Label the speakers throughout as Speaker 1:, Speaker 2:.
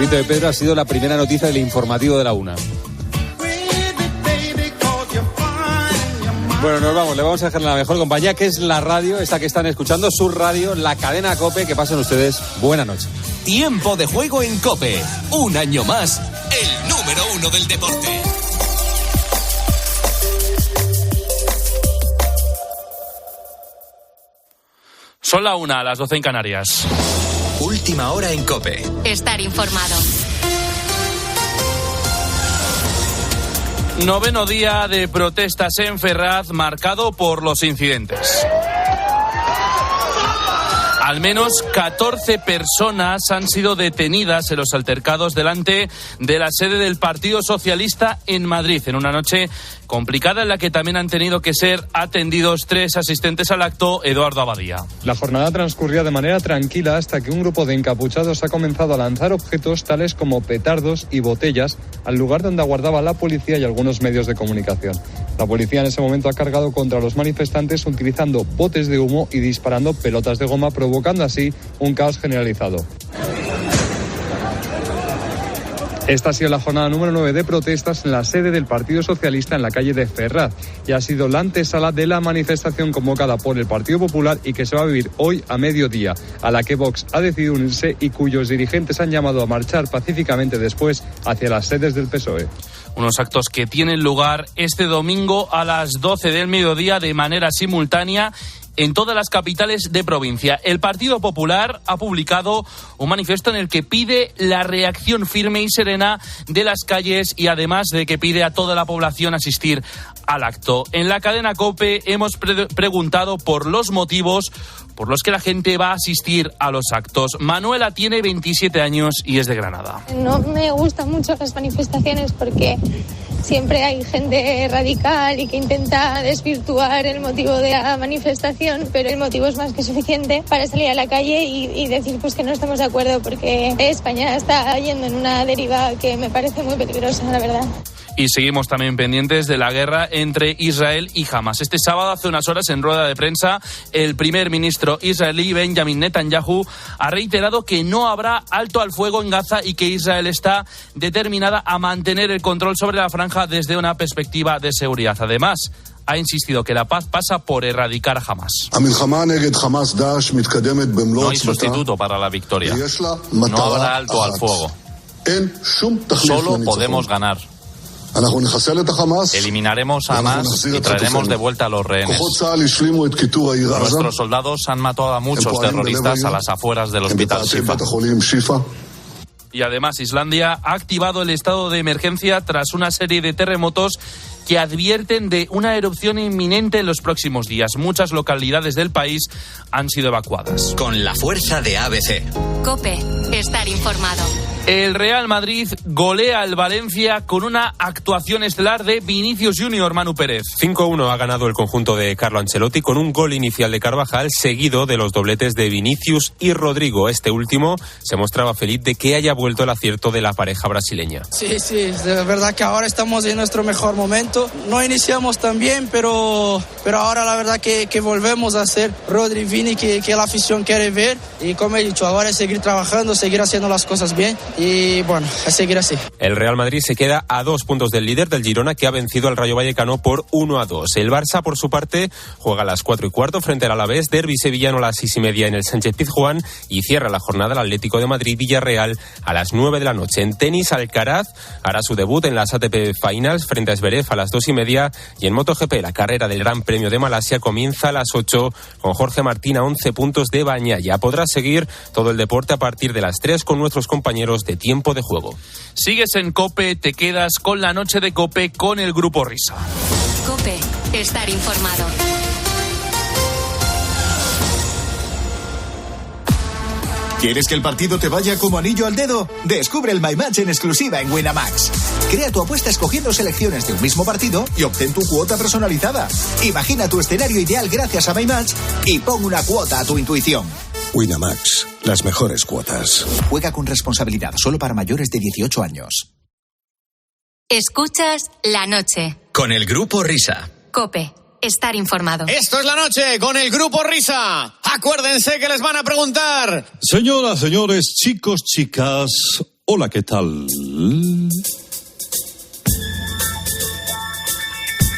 Speaker 1: nacimiento de Pedro ha sido la primera noticia del informativo de la 1. Bueno, nos vamos, le vamos a dejar la mejor compañía, que es la radio, esta que están escuchando, su radio, la cadena COPE. Que pasen ustedes buena noche.
Speaker 2: Tiempo de juego en COPE. Un año más, el número 1 del deporte.
Speaker 3: Son la 1, a las 12 en Canarias.
Speaker 2: Última hora en COPE.
Speaker 4: Estar informado.
Speaker 3: Noveno día de protestas en Ferraz, marcado por los incidentes. Al menos 14 personas han sido detenidas en los altercados delante de la sede del Partido Socialista en Madrid, en una noche complicada en la que también han tenido que ser atendidos 3 asistentes al acto. Eduardo Abadía.
Speaker 5: La jornada transcurría de manera tranquila hasta que un grupo de encapuchados ha comenzado a lanzar objetos tales como petardos y botellas al lugar donde aguardaba la policía y algunos medios de comunicación. La policía en ese momento ha cargado contra los manifestantes utilizando botes de humo y disparando pelotas de goma, provocando así un caos generalizado. Esta ha sido la jornada número 9 de protestas en la sede del Partido Socialista en la calle de Ferraz y ha sido la antesala de la manifestación convocada por el Partido Popular y que se va a vivir hoy a mediodía, a la que Vox ha decidido unirse y cuyos dirigentes han llamado a marchar pacíficamente después hacia las sedes del PSOE.
Speaker 3: Unos actos que tienen lugar este domingo a las 12 del mediodía de manera simultánea en todas las capitales de provincia. El Partido Popular ha publicado un manifiesto en el que pide la reacción firme y serena de las calles y además de que pide a toda la población asistir al acto. En la cadena COPE hemos preguntado por los motivos por los que la gente va a asistir a los actos. Manuela tiene 27 años y es de Granada.
Speaker 6: No me gustan mucho las manifestaciones porque siempre hay gente radical y que intenta desvirtuar el motivo de la manifestación, pero el motivo es más que suficiente para salir a la calle y decir pues que no estamos de acuerdo, porque España está yendo en una deriva que me parece muy peligrosa, la verdad.
Speaker 3: Y seguimos también pendientes de la guerra entre Israel y Hamas. Este sábado, hace unas horas, en rueda de prensa, el primer ministro israelí, Benjamin Netanyahu, ha reiterado que no habrá alto al fuego en Gaza y que Israel está determinada a mantener el control sobre la franja desde una perspectiva de seguridad. Además, ha insistido que la paz pasa por erradicar a Hamas. No hay sustituto para la victoria. No habrá alto al fuego. Solo podemos ganar. Eliminaremos a Hamas y traeremos de vuelta a los rehenes. Nuestros soldados han matado a muchos terroristas a las afueras del hospital Shifa. Y además, Islandia ha activado el estado de emergencia tras una serie de terremotos que advierten de una erupción inminente en los próximos días. Muchas localidades del país han sido evacuadas.
Speaker 2: Con la fuerza de ABC.
Speaker 4: COPE, estar informado.
Speaker 3: El Real Madrid golea al Valencia con una actuación estelar de Vinicius Junior. Manu Pérez.
Speaker 7: 5-1 ha ganado el conjunto de Carlo Ancelotti con un gol inicial de Carvajal, seguido de los dobletes de Vinicius y Rodrigo. Este último se mostraba feliz de que haya vuelto el acierto de la pareja brasileña.
Speaker 8: Sí, de verdad que ahora estamos en nuestro mejor momento. No iniciamos tan bien, pero ahora la verdad que volvemos a ser Rodri y Vini que la afición quiere ver. Y como he dicho, ahora es seguir trabajando, seguir haciendo las cosas bien. Y bueno, a seguir así.
Speaker 7: El Real Madrid se queda a 2 puntos del líder, del Girona, que ha vencido al Rayo Vallecano por 1-2. El Barça, por su parte, juega a las 4:15 frente al Alavés, derbi sevillano a las 6:30 en el Sánchez-Pizjuán y cierra la jornada el Atlético de Madrid-Villarreal a las 9 de la noche. En tenis, Alcaraz hará su debut en las ATP Finals frente a Zverev a las 2:30 y en MotoGP la carrera del Gran Premio de Malasia comienza a las 8 con Jorge Martín a 11 puntos de Bañaya. Podrás seguir todo el deporte a partir de las 3 con nuestros compañeros de Tiempo de Juego.
Speaker 3: Sigues en COPE, te quedas con la noche de COPE con el Grupo Risa.
Speaker 4: COPE, estar informado.
Speaker 9: ¿Quieres que el partido te vaya como anillo al dedo? Descubre el My Match en exclusiva en Winamax. Crea tu apuesta escogiendo selecciones de un mismo partido y obtén tu cuota personalizada. Imagina tu escenario ideal gracias a My Match y pon una cuota a tu intuición.
Speaker 10: Winamax, las mejores cuotas.
Speaker 9: Juega con responsabilidad, solo para mayores de 18 años.
Speaker 4: Escuchas La Noche.
Speaker 2: Con el Grupo Risa.
Speaker 4: COPE, estar informado.
Speaker 11: Esto es La Noche con el Grupo Risa. Acuérdense que les van a preguntar.
Speaker 12: Señoras, señores, chicos, chicas, Hola, ¿qué tal?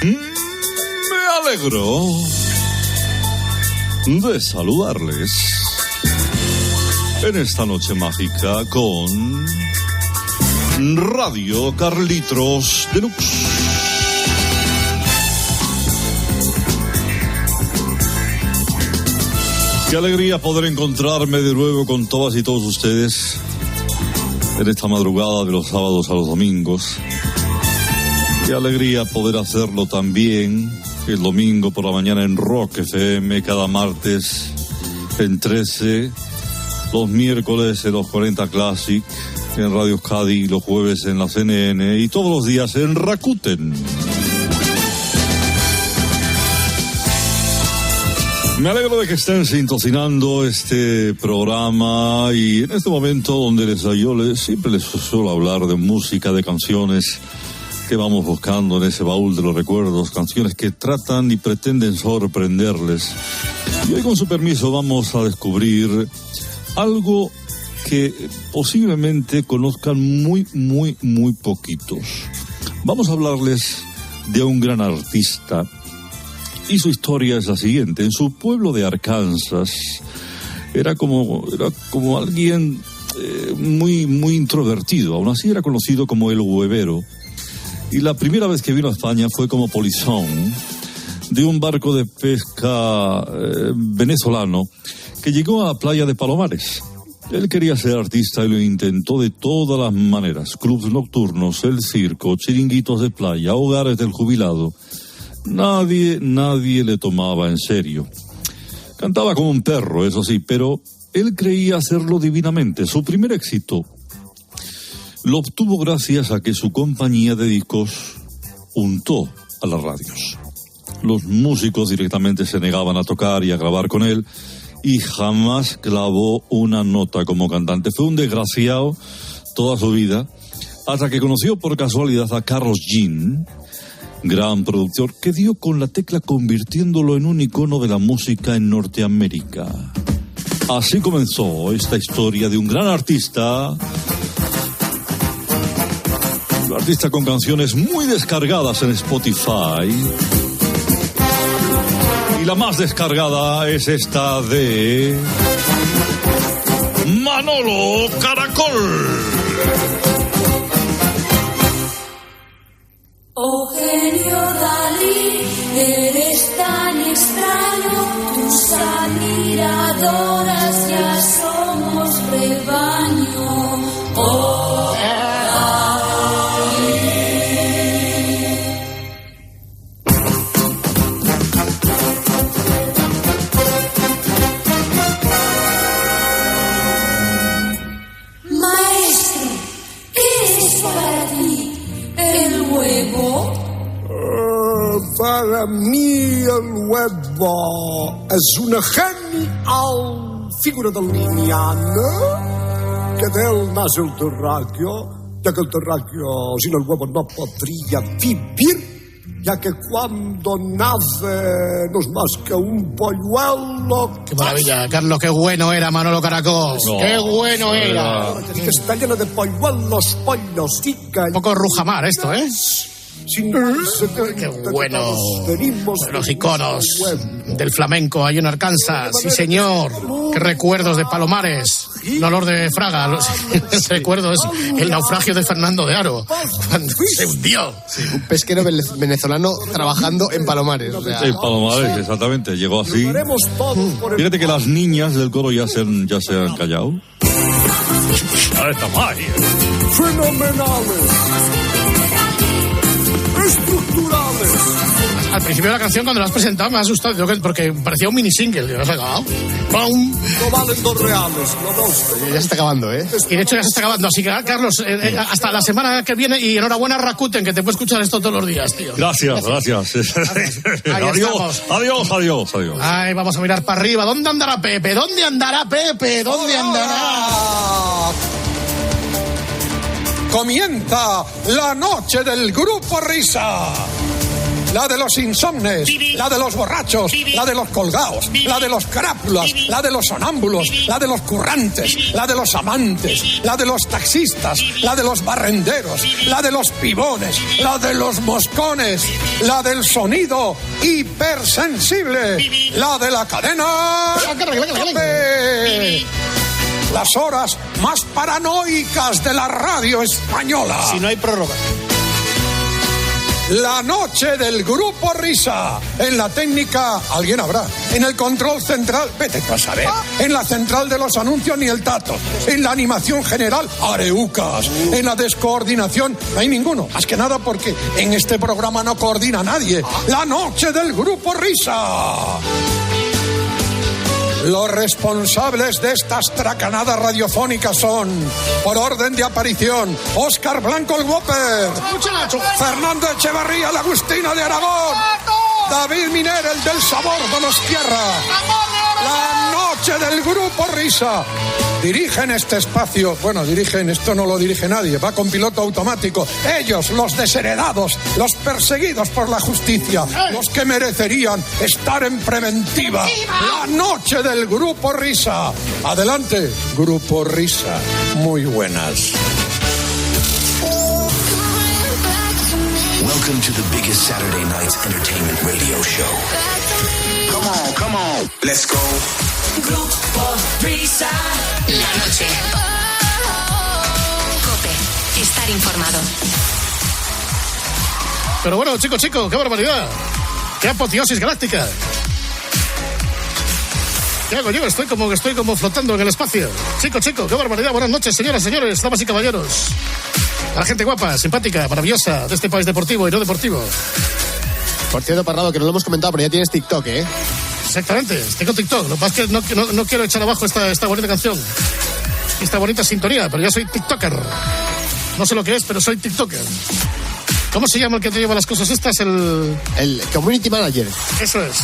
Speaker 12: Me alegro de saludarles en esta noche mágica con Radio Carlitos Deluxe. Qué alegría poder encontrarme de nuevo con todas y todos ustedes en esta madrugada de los sábados a los domingos. Qué alegría poder hacerlo también el domingo por la mañana en Rock FM, cada martes en 13, los miércoles en los 40 Classic, en Radio Euskadi, los jueves en la CNN y todos los días en Rakuten. Me alegro de que estén sintonizando este programa y en este momento donde siempre les suelo hablar de música, de canciones que vamos buscando en ese baúl de los recuerdos, canciones que tratan y pretenden sorprenderles. Y hoy, con su permiso, vamos a descubrir algo que posiblemente conozcan muy poquitos. Vamos a hablarles de un gran artista. Y su historia es la siguiente. En su pueblo de Arkansas era como alguien muy introvertido. Aún así era conocido como el huevero. Y la primera vez que vino a España fue como polizón de un barco de pesca venezolano que llegó a la playa de Palomares. Él quería ser artista y lo intentó de todas las maneras. Clubs nocturnos, el circo, chiringuitos de playa, hogares del jubilado. Nadie le tomaba en serio. Cantaba como un perro, eso sí, pero él creía hacerlo divinamente. Su primer éxito lo obtuvo gracias a que su compañía de discos untó a las radios. Los músicos directamente se negaban a tocar y a grabar con él y jamás clavó una nota como cantante. Fue un desgraciado toda su vida, hasta que conoció por casualidad a Carlos Jean, gran productor, que dio con la tecla convirtiéndolo en un icono de la música en Norteamérica. Así comenzó esta historia de un gran artista. Un artista con canciones muy descargadas en Spotify. Y la más descargada es esta de Manolo Caracol.
Speaker 13: Oh genio Dalí, eres tan extraño, tus admiradoras ya somos rebaño. Oh Dalí. Maestro, ¿qué es para ti el huevo?
Speaker 14: Para mí el huevo es una genial figura del lineano, que de él nace el terráqueo, ya que el terráqueo sin el huevo no podría vivir, ya que cuando nace no es más que un polluelo.
Speaker 11: ¡Qué maravilla, Carlos! ¡Qué bueno era Manolo Caracol! No, ¡qué bueno era!
Speaker 14: Que está lleno de polluelos, pollos, tica.
Speaker 11: Un poco Rujamar esto, ¿eh? ¡Qué bueno! Los iconos del flamenco ahí en Arkansas. ¡Sí, señor! ¡Qué recuerdos de Palomares! Un olor de Fraga. Los recuerdos, el naufragio de Fernando de Aro, cuando se hundió.
Speaker 15: Sí, un pesquero venezolano trabajando en Palomares. O sea,
Speaker 12: en Palomares, exactamente. Llegó así. Fíjate que las niñas del coro ya se han callado. ¡A esta magia!
Speaker 14: ¡Fenomenales! Estructurales.
Speaker 11: Al principio de la canción, cuando la has presentado, me ha asustado porque parecía un mini single. ¿Lo has acabado? ¡Pum!
Speaker 14: No valen dos reales, no dos.
Speaker 15: Ya se está acabando, ¿eh?
Speaker 11: Y de hecho ya se está acabando. Así que, Carlos, hasta la semana que viene. Y enhorabuena, Rakuten, que te puede escuchar esto todos los días, tío.
Speaker 12: Gracias. Adiós.
Speaker 11: Ay, vamos a mirar para arriba. ¿Dónde andará Pepe? ¿Dónde andará?
Speaker 14: Comienza la noche del Grupo Risa. la de los insomnes, la de los borrachos, la de los colgados, la de los crápulas, la de los sonámbulos, la de los currantes, la de los amantes, la de los taxistas, la de los barrenderos, la de los pibones, la de los moscones, la del sonido hipersensible, la de la cadena COPE. Las horas más paranoicas de la radio española.
Speaker 11: Si no hay prórroga.
Speaker 14: La noche del Grupo Risa. En la técnica, alguien habrá. En el control central, vete tú a saber. En la central de los anuncios, ni el tato. En la animación general, areucas. En la descoordinación, no hay ninguno. Más que nada porque en este programa no coordina nadie. La noche del Grupo Risa. Los responsables de estas tracanadas radiofónicas son, por orden de aparición, Óscar Blanco el Whopper, Fernando Echevarría, la Agustina de Aragón, David Miner, el del sabor Donostierra. La noche del Grupo Risa. Dirigen este espacio, bueno, esto no lo dirige nadie, va con piloto automático. Ellos, los desheredados, los perseguidos por la justicia, los que merecerían estar en preventiva. La noche del Grupo Risa. Adelante, Grupo Risa. Muy buenas.
Speaker 2: Welcome to the biggest Saturday night's entertainment radio show. Come on, let's go.
Speaker 13: Grupo Risa.
Speaker 4: La noche. COPE. Estar informado.
Speaker 11: Pero bueno, chico, qué barbaridad. Qué apoteosis galáctica. ¿Qué hago yo? Estoy como flotando en el espacio. Chico, qué barbaridad. Buenas noches, señoras, señores, damas y caballeros. A la gente guapa, simpática, maravillosa de este país deportivo y no deportivo.
Speaker 15: Por cierto, Parrado, que no lo hemos comentado, pero ya tienes TikTok, ¿eh?
Speaker 11: Exactamente, tengo TikTok. Lo que pasa es que no quiero echar abajo esta bonita canción, esta bonita sintonía, pero ya soy TikToker. No sé lo que es, pero soy TikToker. ¿Cómo se llama el que te lleva las cosas estas?
Speaker 15: El Community Manager.
Speaker 11: Eso es.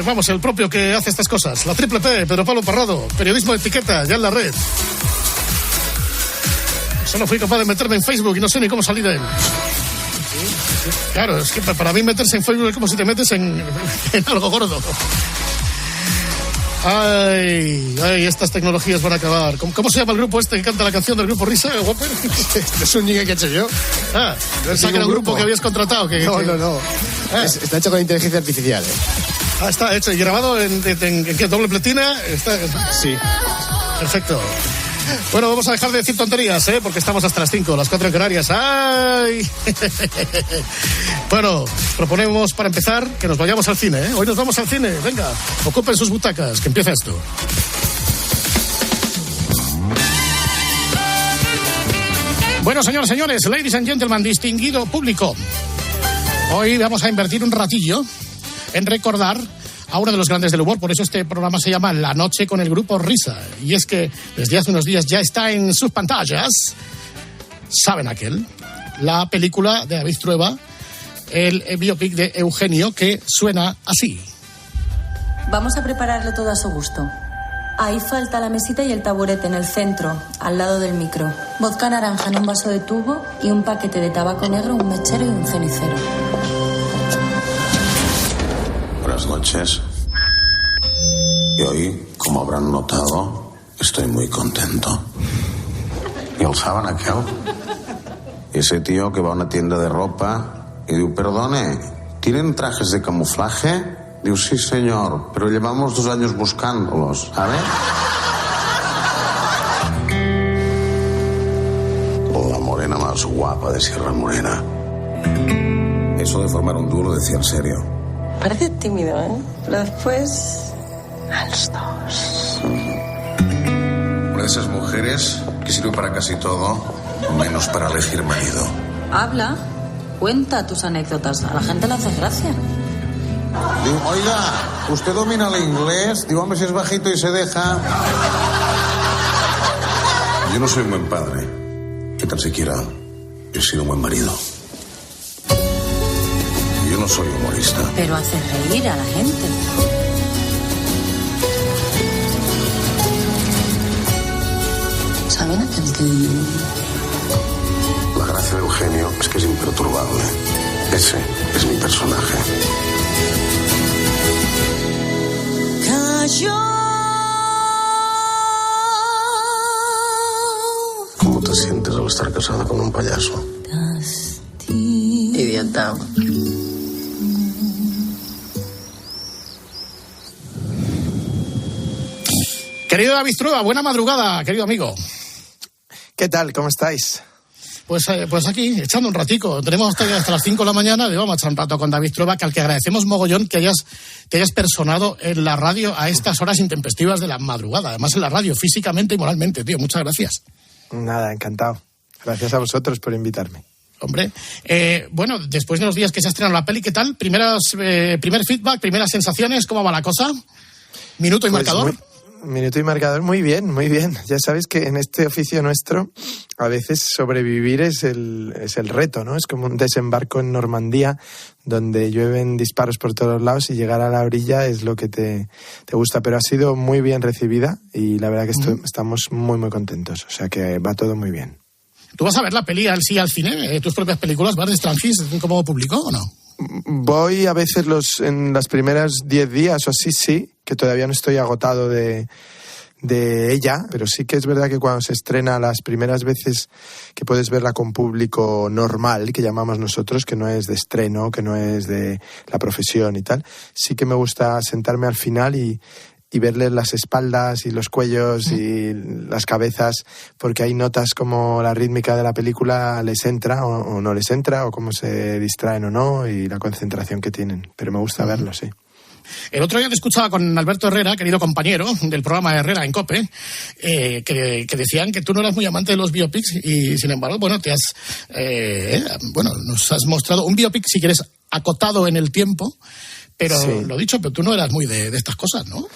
Speaker 11: Vamos, el propio que hace estas cosas. La Triple P, Pedro Pablo Parrado. Periodismo de etiqueta, ya en la red. Solo fui capaz de meterme en Facebook y no sé ni cómo salir de él. Claro, es que para mí meterse en Facebook es como si te metes en algo gordo. Ay, estas tecnologías van a acabar. ¿Cómo se llama el grupo este que canta la canción del Grupo Risa, Whopper?
Speaker 15: Es un niño que he hecho yo.
Speaker 11: Ah, pensaba que era un grupo que habías contratado.
Speaker 15: No. Ah. Está hecho con inteligencia artificial.
Speaker 11: Está hecho y grabado en ¿qué? ¿Doble platina?
Speaker 15: Sí.
Speaker 11: Perfecto. Bueno, vamos a dejar de decir tonterías, porque estamos hasta las 5, las 4 en Canarias. ¡Ay! Bueno, proponemos para empezar que nos vayamos al cine, Hoy nos vamos al cine. Venga, ocupen sus butacas, que empieza esto. Bueno, señores, ladies and gentlemen, distinguido público. Hoy vamos a invertir un ratillo en recordar a uno de los grandes del humor, por eso este programa se llama La Noche con el Grupo Risa. Y es que desde hace unos días ya está en sus pantallas, ¿saben aquel? La película de David Trueba, el biopic de Eugenio, que suena así.
Speaker 16: Vamos a prepararle todo a su gusto. Ahí falta la mesita y el taburete en el centro, al lado del micro. Vodka naranja en un vaso de tubo y un paquete de tabaco negro, un mechero y un cenicero.
Speaker 17: Buenas noches. Y hoy, como habrán notado, estoy muy contento. ¿Y el saben aquel? Ese tío que va a una tienda de ropa y dice, perdone, ¿tienen trajes de camuflaje? Digo, sí, señor, pero llevamos 2 años buscándolos, ¿sabes? La morena más guapa de Sierra Morena. Eso de formar un dúo lo decía en serio.
Speaker 16: Parece tímido, pero después... a los dos.
Speaker 17: Una de esas mujeres que sirve para casi todo, menos para elegir marido.
Speaker 16: Habla, cuenta tus anécdotas, a la gente le hace gracia.
Speaker 17: Digo, oiga, ¿usted domina el inglés? Digo, hombre, si es bajito y se deja. Yo no soy un buen padre. Que tan siquiera he sido un buen marido. Yo no soy humorista.
Speaker 16: Pero hace reír a la gente. ¿Saben aquel que...
Speaker 17: La gracia hace de Eugenio es que es imperturbable. Ese es mi personaje. ¿Cómo te sientes al estar casada con un payaso?
Speaker 16: Idiota.
Speaker 11: Querido David Trueba, buena madrugada, querido amigo.
Speaker 18: ¿Qué tal? ¿Cómo estáis?
Speaker 11: Pues aquí, echando un ratico. Tenemos hasta las 5 de la mañana, vamos a echar un rato con David Trueba, que al que agradecemos mogollón que te hayas personado en la radio a estas horas intempestivas de la madrugada. Además en la radio, físicamente y moralmente, tío. Muchas gracias.
Speaker 18: Nada, encantado. Gracias a vosotros por invitarme.
Speaker 11: Hombre, bueno, después de los días que se ha estrenado la peli, ¿qué tal? Primer feedback, primeras sensaciones, ¿cómo va la cosa? Minuto y marcador.
Speaker 18: Minuto y marcador, muy bien, muy bien. Ya sabes que en este oficio nuestro a veces sobrevivir es el reto, ¿no? Es como un desembarco en Normandía donde llueven disparos por todos lados y llegar a la orilla es lo que te gusta. Pero ha sido muy bien recibida y la verdad que estamos muy, muy contentos. O sea que va todo muy bien.
Speaker 11: ¿Tú vas a ver la peli al cine? ¿Tus propias películas? ¿Vas de Strangis como público o no?
Speaker 18: Voy a veces en las primeras 10 días o así, sí, que todavía no estoy agotado de ella, pero sí que es verdad que cuando se estrena las primeras veces que puedes verla con público normal, que llamamos nosotros, que no es de estreno, que no es de la profesión y tal, sí que me gusta sentarme al final y verles las espaldas y los cuellos y las cabezas, porque hay notas como la rítmica de la película les entra o no les entra, o cómo se distraen o no, y la concentración que tienen. Pero me gusta verlo, sí.
Speaker 11: El otro día te escuchaba con Alberto Herrera, querido compañero del programa Herrera en COPE, que decían que tú no eras muy amante de los biopics y, sin embargo, bueno, nos has mostrado un biopic, si quieres, acotado en el tiempo. Pero sí. Lo dicho, pero tú no eras muy de estas cosas, ¿no?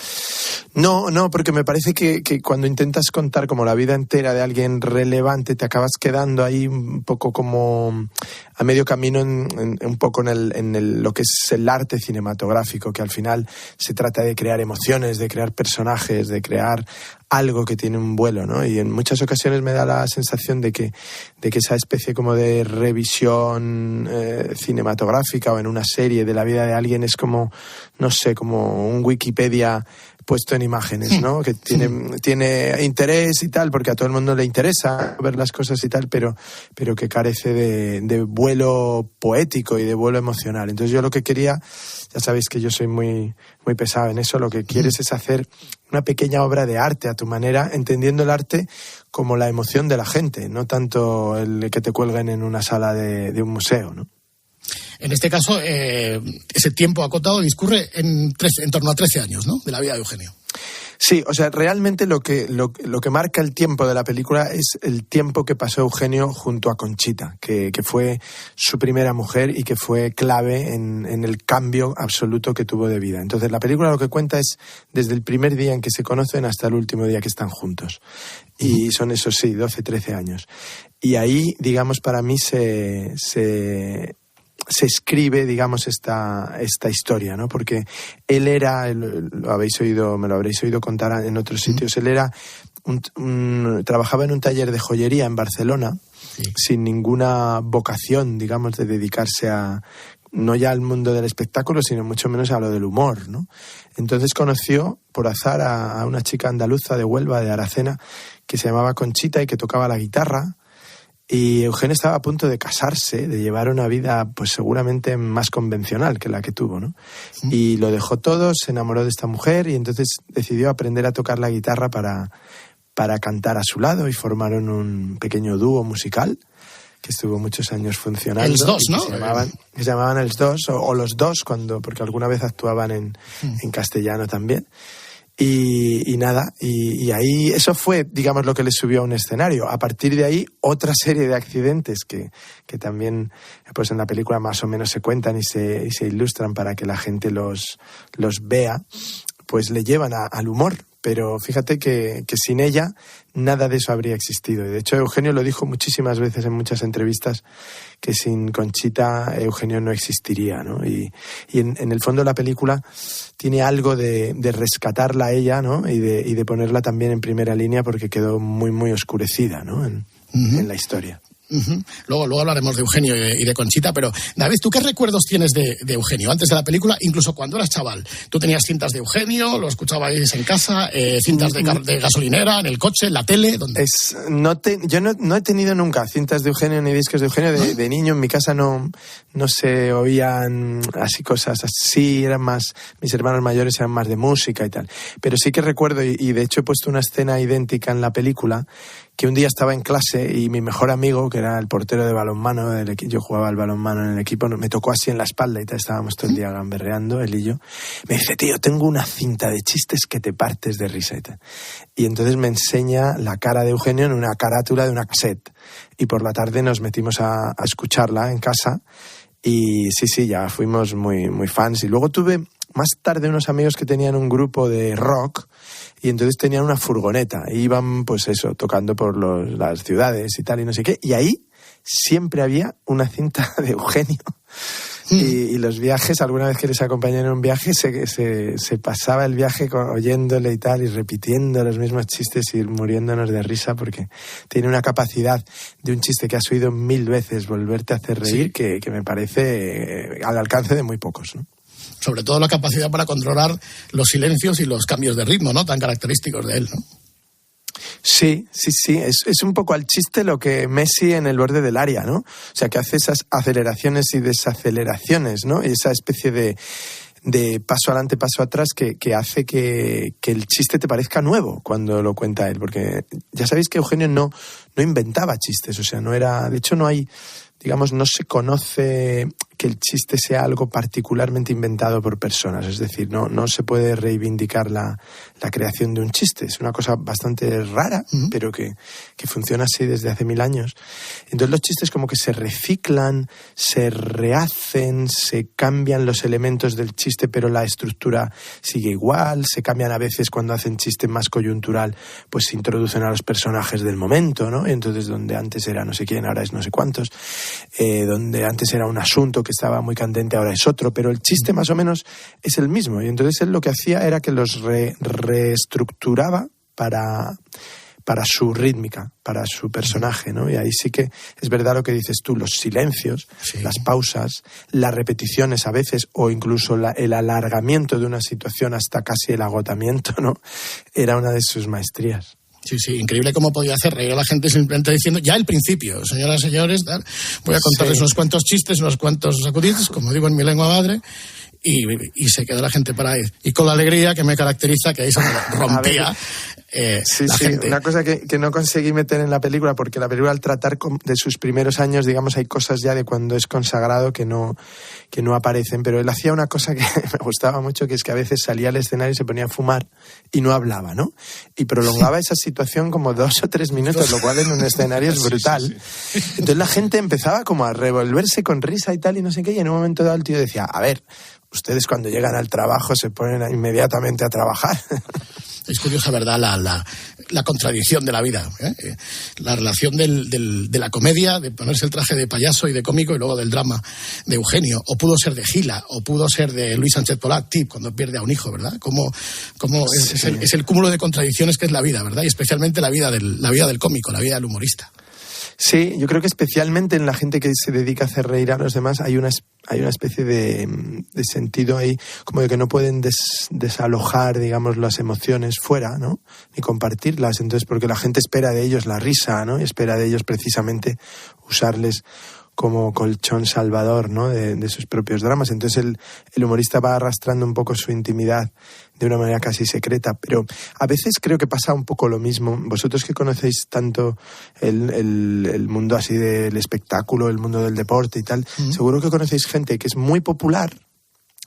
Speaker 18: No, porque me parece que cuando intentas contar como la vida entera de alguien relevante, te acabas quedando ahí un poco como a medio camino un poco en lo que es el arte cinematográfico, que al final se trata de crear emociones, de crear personajes, de crear algo que tiene un vuelo, ¿no? Y en muchas ocasiones me da la sensación de que esa especie como de revisión cinematográfica o en una serie de la vida de alguien es como, no sé, como un Wikipedia puesto en imágenes, ¿no? Que tiene interés y tal, porque a todo el mundo le interesa ver las cosas y tal, pero que carece de vuelo poético y de vuelo emocional. Entonces yo lo que quería, ya sabéis que yo soy muy, muy pesado en eso, lo que quieres es hacer una pequeña obra de arte a tu manera, entendiendo el arte como la emoción de la gente, no tanto el que te cuelguen en una sala de un museo, ¿no?
Speaker 11: En este caso, ese tiempo acotado discurre en torno a 13 años, ¿no?, de la vida de Eugenio.
Speaker 18: Sí, o sea, realmente lo que marca el tiempo de la película es el tiempo que pasó Eugenio junto a Conchita, que fue su primera mujer y que fue clave en el cambio absoluto que tuvo de vida. Entonces, la película lo que cuenta es desde el primer día en que se conocen hasta el último día que están juntos. Y son esos, sí, 12, 13 años. Y ahí, digamos, para mí se escribe, digamos, esta historia, ¿no? Porque él era, me lo habréis oído contar en otros sitios, él era trabajaba en un taller de joyería en Barcelona, sí, sin ninguna vocación, digamos, de dedicarse no ya al mundo del espectáculo, sino mucho menos a lo del humor, ¿no? Entonces conoció por azar a una chica andaluza de Huelva, de Aracena, que se llamaba Conchita y que tocaba la guitarra. Y Eugenio estaba a punto de casarse, de llevar una vida pues seguramente más convencional que la que tuvo, ¿no? Y lo dejó todo, se enamoró de esta mujer y entonces decidió aprender a tocar la guitarra para cantar a su lado y formaron un pequeño dúo musical que estuvo muchos años funcionando.
Speaker 11: Els Dos, ¿no?
Speaker 18: Se llamaban Els Dos o Los Dos, porque alguna vez actuaban en castellano también. Y nada, y ahí eso fue, digamos, lo que les subió a un escenario. A partir de ahí, otra serie de accidentes que también pues en la película más o menos se cuentan y se ilustran para que la gente los vea, pues le llevan al humor. Pero fíjate que sin ella nada de eso habría existido. Y de hecho Eugenio lo dijo muchísimas veces en muchas entrevistas, que sin Conchita Eugenio no existiría, ¿no? Y en el fondo la película tiene algo de rescatarla a ella, ¿no? Y de ponerla también en primera línea porque quedó muy, muy oscurecida, ¿no? En la historia.
Speaker 11: Luego hablaremos de Eugenio y de Conchita, pero David, ¿tú qué recuerdos tienes de Eugenio antes de la película, incluso cuando eras chaval? ¿Tú tenías cintas de Eugenio, lo escuchabais en casa, cintas de gasolinera, en el coche, en la tele? ¿Dónde?
Speaker 18: Yo no he tenido nunca cintas de Eugenio ni discos de Eugenio. De niño en mi casa no se oían así cosas así, eran más, mis hermanos mayores eran más de música y tal. Pero sí que recuerdo, y de hecho he puesto una escena idéntica en la película, que un día estaba en clase y mi mejor amigo, que era el portero de balonmano, yo jugaba al balonmano en el equipo, me tocó así en la espalda y tal, estábamos todo el día gamberreando, él y yo. Me dice, tío, tengo una cinta de chistes que te partes de risa y tal. Y entonces me enseña la cara de Eugenio en una carátula de una cassette. Y por la tarde nos metimos a escucharla en casa y sí, ya fuimos muy, muy fans. Y luego tuve más tarde unos amigos que tenían un grupo de rock y entonces tenían una furgoneta e iban, pues eso, tocando por las ciudades y tal y no sé qué. Y ahí siempre había una cinta de Eugenio. Y los viajes, alguna vez que les acompañé en un viaje, se pasaba el viaje oyéndole y tal, y repitiendo los mismos chistes y muriéndonos de risa, porque tiene una capacidad de un chiste que has oído 1000 veces volverte a hacer reír, que me parece al alcance de muy pocos, ¿no?
Speaker 11: Sobre todo la capacidad para controlar los silencios y los cambios de ritmo, ¿no?, tan característicos de él, ¿no?
Speaker 18: Sí. Es un poco al chiste lo que Messi en el borde del área, ¿no? O sea, que hace esas aceleraciones y desaceleraciones, ¿no? Y esa especie de paso adelante, paso atrás que hace que el chiste te parezca nuevo cuando lo cuenta él. Porque ya sabéis que Eugenio no inventaba chistes, o sea, no era... De hecho, no hay... Digamos, no se conoce que el chiste sea algo particularmente inventado por personas. Es decir, no se puede reivindicar la creación de un chiste. Es una cosa bastante rara, pero que funciona así desde hace 1000 años. Entonces los chistes como que se reciclan, se rehacen, se cambian los elementos del chiste, pero la estructura sigue igual. Se cambian a veces cuando hacen chiste más coyuntural, pues se introducen a los personajes del momento, ¿no? Entonces donde antes era no sé quién, ahora es no sé cuántos. Donde antes era un asunto que estaba muy candente, ahora es otro, pero el chiste más o menos es el mismo. Y entonces él lo que hacía era que los reestructuraba para su rítmica, para su personaje, ¿no? Y ahí sí que es verdad lo que dices tú, los silencios, las pausas, las repeticiones a veces, o incluso el alargamiento de una situación hasta casi el agotamiento, ¿no? Era una de sus maestrías.
Speaker 11: Sí, increíble cómo podía hacer reír a la gente simplemente diciendo, ya el principio, señoras y señores, voy a contarles unos cuantos chistes, unos cuantos sacudidos, como digo en mi lengua madre, y se quedó la gente para ahí. Y con la alegría que me caracteriza, que ahí se rompía la gente.
Speaker 18: Una cosa que no conseguí meter en la película, porque la película al tratar de sus primeros años, digamos, hay cosas ya de cuando es consagrado que no aparecen, pero él hacía una cosa que me gustaba mucho, que es que a veces salía al escenario y se ponía a fumar y no hablaba, ¿no? Y prolongaba esa situación como 2 o 3 minutos, lo cual en un escenario es brutal. Entonces la gente empezaba como a revolverse con risa y tal, y no sé qué, y en un momento dado el tío decía, a ver, ustedes cuando llegan al trabajo se ponen inmediatamente a trabajar.
Speaker 11: Es curiosa, ¿verdad?, la contradicción de la vida, ¿eh? La relación de la comedia, de ponerse el traje de payaso y de cómico, y luego del drama de Eugenio. O pudo ser de Gila, o pudo ser de Luis Sánchez Polat, cuando pierde a un hijo, ¿verdad? Como es el cúmulo de contradicciones que es la vida, ¿verdad? Y especialmente la vida del cómico, la vida del humorista.
Speaker 18: Sí, yo creo que especialmente en la gente que se dedica a hacer reír a los demás hay una especie de sentido ahí, como de que no pueden desalojar, digamos, las emociones fuera, ¿no? Ni compartirlas. Entonces, porque la gente espera de ellos la risa, ¿no? Y espera de ellos precisamente usarles como colchón salvador, ¿no?, de sus propios dramas. Entonces el humorista va arrastrando un poco su intimidad de una manera casi secreta, pero a veces creo que pasa un poco lo mismo. Vosotros que conocéis tanto el mundo así del espectáculo, el mundo del deporte y tal, seguro que conocéis gente que es muy popular,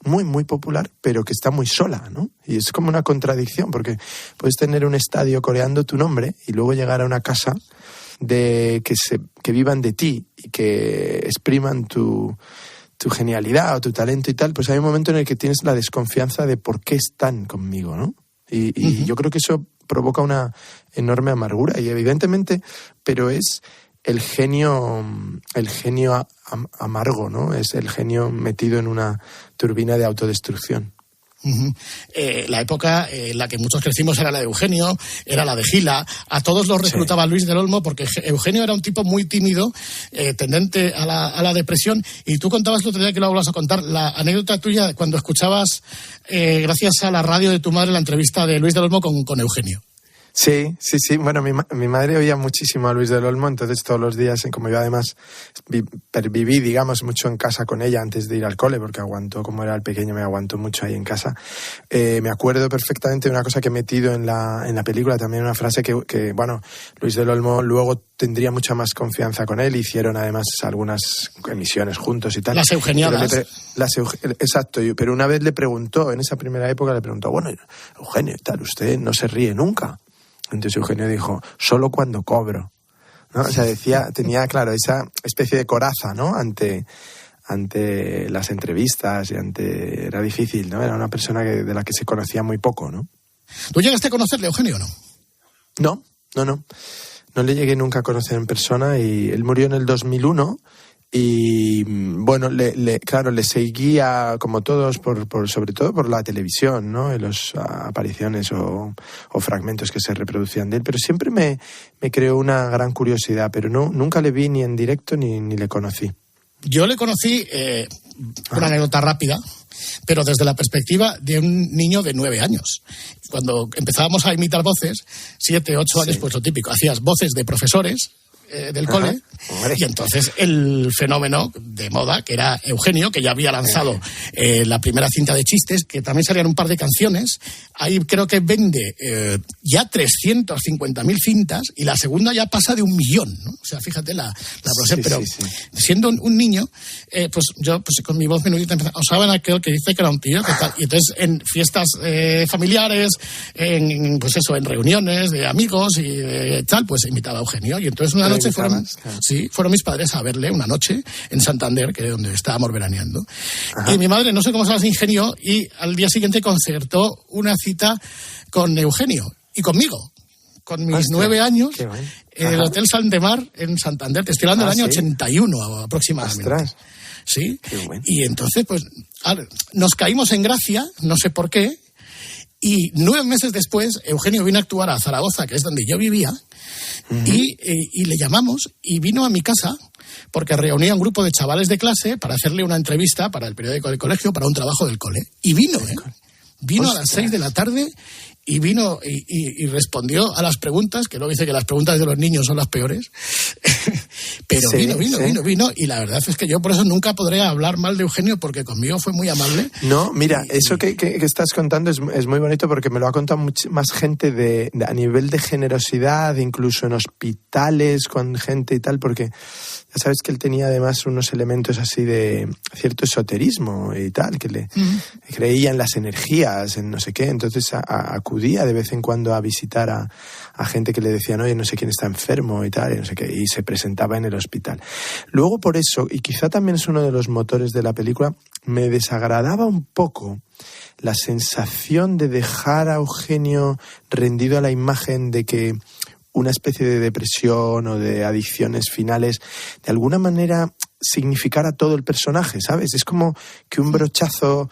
Speaker 18: muy, muy popular, pero que está muy sola, ¿no? Y es como una contradicción, porque puedes tener un estadio coreando tu nombre y luego llegar a una casa que vivan de ti y que expriman tu genialidad o tu talento y tal, pues hay un momento en el que tienes la desconfianza de por qué están conmigo, ¿no? Y yo creo que eso provoca una enorme amargura, y evidentemente, pero es el genio amargo, ¿no? Es el genio metido en una turbina de autodestrucción.
Speaker 11: La época en la que muchos crecimos era la de Eugenio, era la de Gila. A todos los reclutaba Luis del Olmo porque Eugenio era un tipo muy tímido, tendente a la depresión. Y tú contabas el otro día, que lo vas a contar, la anécdota tuya cuando escuchabas, gracias a la radio de tu madre, la entrevista de Luis del Olmo con Eugenio.
Speaker 18: Sí. Bueno, mi madre oía muchísimo a Luis del Olmo, entonces todos los días, como yo además viví, digamos, mucho en casa con ella antes de ir al cole, porque aguantó, como era el pequeño, me aguantó mucho ahí en casa. Me acuerdo perfectamente de una cosa que he metido en la película, también una frase que bueno, Luis del Olmo luego tendría mucha más confianza con él, hicieron además algunas emisiones juntos y tal.
Speaker 11: Las eugeniadas.
Speaker 18: Exacto, pero una vez le preguntó, en esa primera época le preguntó, bueno, Eugenio, tal, usted no se ríe nunca. Entonces Eugenio dijo, solo cuando cobro, ¿no? O sea, tenía, claro, esa especie de coraza, ¿no? Ante las entrevistas era difícil, ¿no? Era una persona de la que se conocía muy poco, ¿no?
Speaker 11: ¿Tú llegaste a conocerle, Eugenio, o no?
Speaker 18: No le llegué nunca a conocer en persona, y él murió en el 2001. Y bueno, claro, le seguía como todos sobre todo por la televisión, ¿no? En las apariciones o fragmentos que se reproducían de él, pero siempre me creó una gran curiosidad, pero nunca le vi ni en directo ni le conocí.
Speaker 11: Yo le conocí, una anécdota rápida, pero desde la perspectiva de un niño de 9 años. Cuando empezábamos a imitar voces, 7, 8 años, pues lo típico, hacías voces de profesores del cole, y entonces el fenómeno de moda, que era Eugenio, que ya había lanzado la primera cinta de chistes, que también salían un par de canciones, ahí creo que vende ya 350.000 cintas, y la segunda ya pasa de 1 millón, ¿no? O sea, fíjate la profesión, pero siendo un niño, pues yo con mi voz menudita empezaba, ¿saben aquel que dice que era un tío? Que tal? Y entonces en fiestas familiares, en reuniones de amigos y tal, pues imitaba a Eugenio, y entonces una noche fueron mis padres a verle una noche en Santander, que es donde estábamos veraneando. Ajá. Y mi madre, no sé cómo se las ingenió, y al día siguiente concertó una cita con Eugenio y conmigo, con mis 9 años, en el Hotel Santemar en Santander. Te estoy hablando del año 81 aproximadamente. Ostras. Sí. Y entonces, pues, nos caímos en gracia, no sé por qué, y 9 meses después, Eugenio vino a actuar a Zaragoza, que es donde yo vivía, y le llamamos, y vino a mi casa porque reunía un grupo de chavales de clase para hacerle una entrevista para el periódico del colegio, para un trabajo del cole. Y vino a las 6 de la tarde, y vino y respondió a las preguntas, que luego dice que las preguntas de los niños son las peores. Pero vino, y la verdad es que yo por eso nunca podré hablar mal de Eugenio, porque conmigo fue muy amable.
Speaker 18: No, mira, eso que estás contando es muy bonito, porque me lo ha contado más gente a nivel de generosidad, incluso en hospitales con gente y tal, porque ya sabes que él tenía además unos elementos así de cierto esoterismo y tal, que le creía en las energías, en no sé qué, entonces acudía de vez en cuando a visitar a gente que le decían, oye, no sé quién está enfermo y tal, y no sé qué, y se presentaba en el hospital. Luego por eso, y quizá también es uno de los motores de la película, me desagradaba un poco la sensación de dejar a Eugenio rendido a la imagen de que una especie de depresión o de adicciones finales de alguna manera significara todo el personaje, ¿sabes? Es como que un brochazo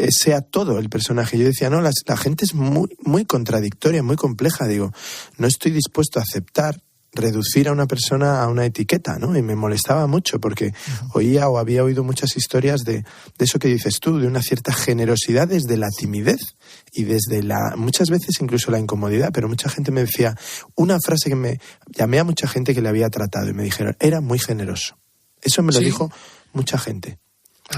Speaker 18: sea todo el personaje. Yo decía, no, la gente es muy, muy contradictoria, muy compleja. Digo, no estoy dispuesto a aceptar reducir a una persona a una etiqueta, ¿no? Y me molestaba mucho porque oía o había oído muchas historias de eso que dices tú, de una cierta generosidad desde la timidez y desde muchas veces incluso la incomodidad, pero mucha gente me decía una frase que me llamé a mucha gente que le había tratado y me dijeron, era muy generoso. Eso me lo dijo mucha gente.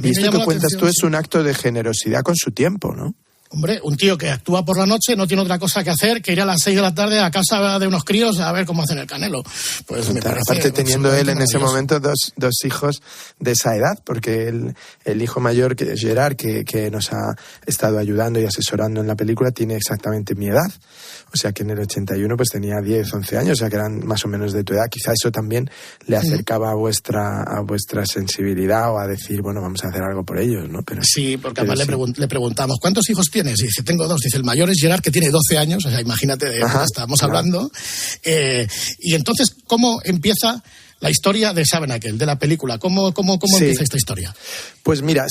Speaker 18: Y esto que cuentas tú es un acto de generosidad con su tiempo, ¿no?
Speaker 11: Hombre, un tío que actúa por la noche no tiene otra cosa que hacer que ir a las 6 de la tarde a casa de unos críos a ver cómo hacen el canelo. Pues me parece,
Speaker 18: aparte teniendo él en ese momento dos hijos de esa edad, porque el hijo mayor, que es Gerard, que nos ha estado ayudando y asesorando en la película, tiene exactamente mi edad. O sea que en el 81 pues tenía 10, 11 años, o sea que eran más o menos de tu edad. Quizá eso también le acercaba a vuestra sensibilidad o a decir, bueno, vamos a hacer algo por ellos, ¿no? Pero,
Speaker 11: sí, porque además le preguntamos, ¿cuántos hijos tienes? Y dice, tengo 2. Dice, el mayor es Gerard, que tiene 12 años, o sea, imagínate de lo que estábamos hablando. Y entonces, ¿cómo empieza la historia de Saben Aquel, de la película? ¿Cómo empieza esta historia?
Speaker 18: Pues mira,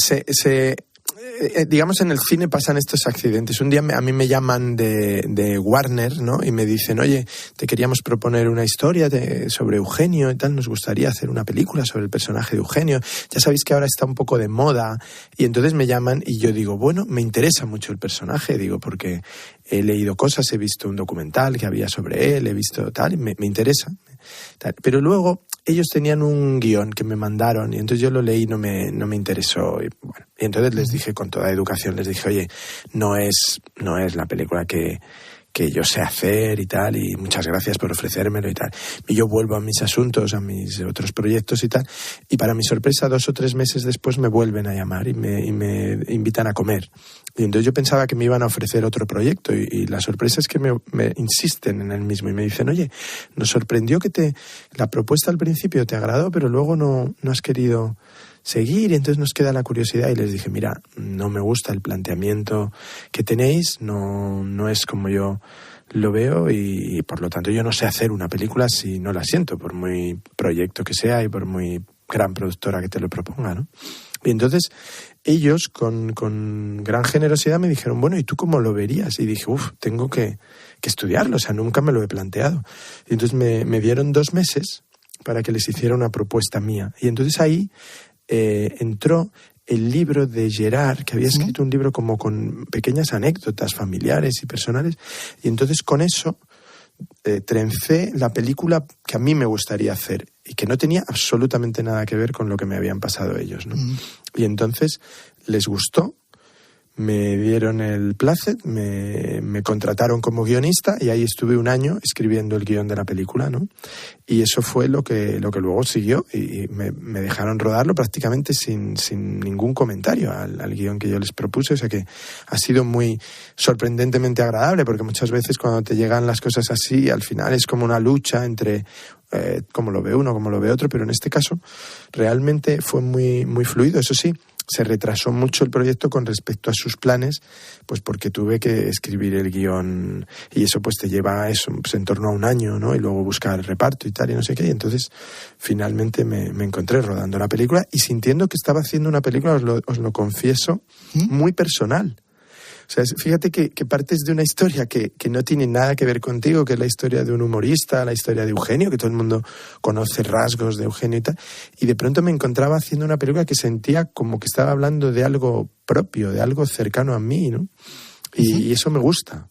Speaker 18: digamos, en el cine pasan estos accidentes. Un día a mí me llaman de Warner, ¿no? Y me dicen, oye, te queríamos proponer una historia sobre Eugenio y tal, nos gustaría hacer una película sobre el personaje de Eugenio. Ya sabéis que ahora está un poco de moda. Y entonces me llaman y yo digo, bueno, me interesa mucho el personaje, digo, porque he leído cosas, he visto un documental que había sobre él, he visto tal, y me interesa. Tal. Pero luego ellos tenían un guión que me mandaron y entonces yo lo leí y no me interesó. Y, bueno, y entonces les dije con toda educación, les dije, oye, no es la película que yo sé hacer y tal, y muchas gracias por ofrecérmelo y tal. Y yo vuelvo a mis asuntos, a mis otros proyectos y tal, y para mi sorpresa 2 o 3 meses después me vuelven a llamar y me invitan a comer. Y entonces yo pensaba que me iban a ofrecer otro proyecto y la sorpresa es que me insisten en el mismo y me dicen, oye, nos sorprendió que la propuesta al principio te agradó, pero luego no has querido seguir, y entonces nos queda la curiosidad. Y les dije, mira, no me gusta el planteamiento que tenéis, no es como yo lo veo, y por lo tanto yo no sé hacer una película si no la siento, por muy proyecto que sea y por muy gran productora que te lo proponga, ¿no? Y entonces ellos con gran generosidad me dijeron, bueno, ¿y tú cómo lo verías? Y dije, tengo que estudiarlo, o sea, nunca me lo he planteado. Y entonces me dieron 2 meses para que les hiciera una propuesta mía. Y entonces ahí entró el libro de Gerard, que había escrito un libro como con pequeñas anécdotas familiares y personales, y entonces con eso trencé la película que a mí me gustaría hacer y que no tenía absolutamente nada que ver con lo que me habían pasado ellos, ¿no? Y entonces les gustó, me dieron el plácet, me contrataron como guionista y ahí estuve 1 año escribiendo el guión de la película, ¿no? Y eso fue lo que luego siguió y me dejaron rodarlo prácticamente sin ningún comentario al guión que yo les propuse. O sea que ha sido muy sorprendentemente agradable, porque muchas veces cuando te llegan las cosas así, al final es como una lucha entre cómo lo ve uno, cómo lo ve otro, pero en este caso realmente fue muy, muy fluido. Eso sí, se retrasó mucho el proyecto con respecto a sus planes, pues porque tuve que escribir el guión y eso pues te lleva eso, pues en torno a 1 año, ¿no? Y luego buscar el reparto y tal y no sé qué. Y entonces finalmente me encontré rodando la película y sintiendo que estaba haciendo una película, os lo confieso, muy personal. O sea, fíjate que partes de una historia que no tiene nada que ver contigo, que es la historia de un humorista, la historia de Eugenio, que todo el mundo conoce rasgos de Eugenio y tal, y de pronto me encontraba haciendo una película que sentía como que estaba hablando de algo propio, de algo cercano a mí, ¿no? Y eso me gusta.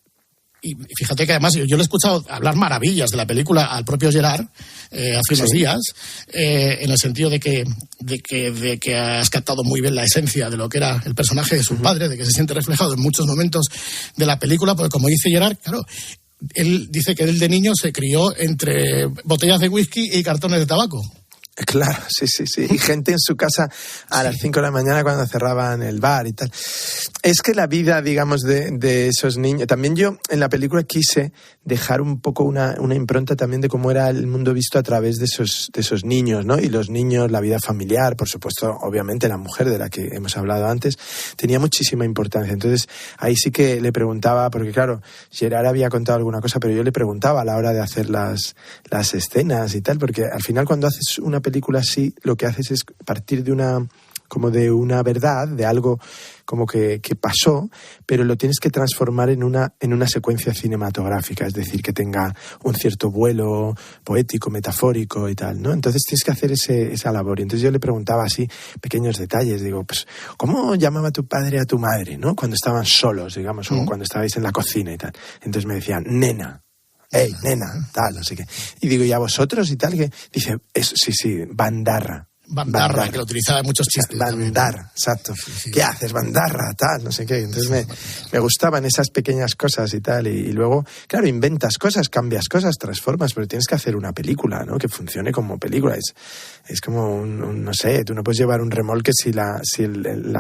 Speaker 11: Y fíjate que además yo le he escuchado hablar maravillas de la película al propio Gerard hace unos días, en el sentido de que has captado muy bien la esencia de lo que era el personaje de su padre, de que se siente reflejado en muchos momentos de la película, porque como dice Gerard, claro, él dice que él de niño se crió entre botellas de whisky y cartones de tabaco.
Speaker 18: Claro, sí. Y gente en su casa a las 5 de la mañana cuando cerraban el bar y tal. Es que la vida, digamos, de esos niños... También yo en la película quise dejar un poco una impronta también de cómo era el mundo visto a través de esos niños, ¿no? Y los niños, la vida familiar, por supuesto, obviamente la mujer de la que hemos hablado antes, tenía muchísima importancia. Entonces ahí sí que le preguntaba, porque claro, Gerard había contado alguna cosa, pero yo le preguntaba a la hora de hacer las escenas y tal, porque al final cuando haces una película así, lo que haces es partir de una verdad, de algo como que pasó, pero lo tienes que transformar en una secuencia cinematográfica, es decir, que tenga un cierto vuelo poético, metafórico y tal, ¿no? Entonces tienes que hacer esa labor. Y entonces yo le preguntaba así pequeños detalles, digo, pues, ¿cómo llamaba tu padre a tu madre, no? Cuando estaban solos, digamos, o cuando estabais en la cocina y tal. Entonces me decían, nena. Hey, nena, tal, no sé qué. Y digo, ¿y a vosotros y tal? Que dice, sí, bandarra.
Speaker 11: Bandarra, que lo utilizaba en muchos chistes.
Speaker 18: Bandarra, exacto. Sí. ¿Qué haces, bandarra, tal, no sé qué? Entonces me gustaban esas pequeñas cosas y tal. Y luego, claro, inventas cosas, cambias cosas, transformas, pero tienes que hacer una película, ¿no? Que funcione como película. Es como no sé, tú no puedes llevar un remolque si la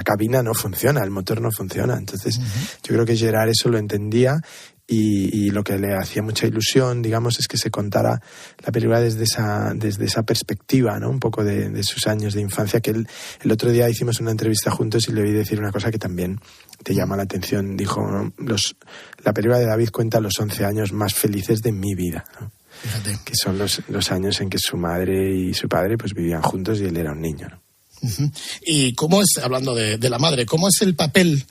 Speaker 18: cabina no funciona, el motor no funciona. Entonces, yo creo que Gerard eso lo entendía. Y lo que le hacía mucha ilusión, digamos, es que se contara la película desde esa perspectiva, ¿no? Un poco de sus años de infancia, que el otro día hicimos una entrevista juntos y le oí decir una cosa que también te llama la atención. Dijo, ¿no? La película de David cuenta los 11 años más felices de mi vida, ¿no?
Speaker 11: Fíjate.
Speaker 18: Que son los años en que su madre y su padre pues vivían juntos y él era un niño, ¿no?
Speaker 11: ¿Y cómo es, hablando de la madre, cómo es el papel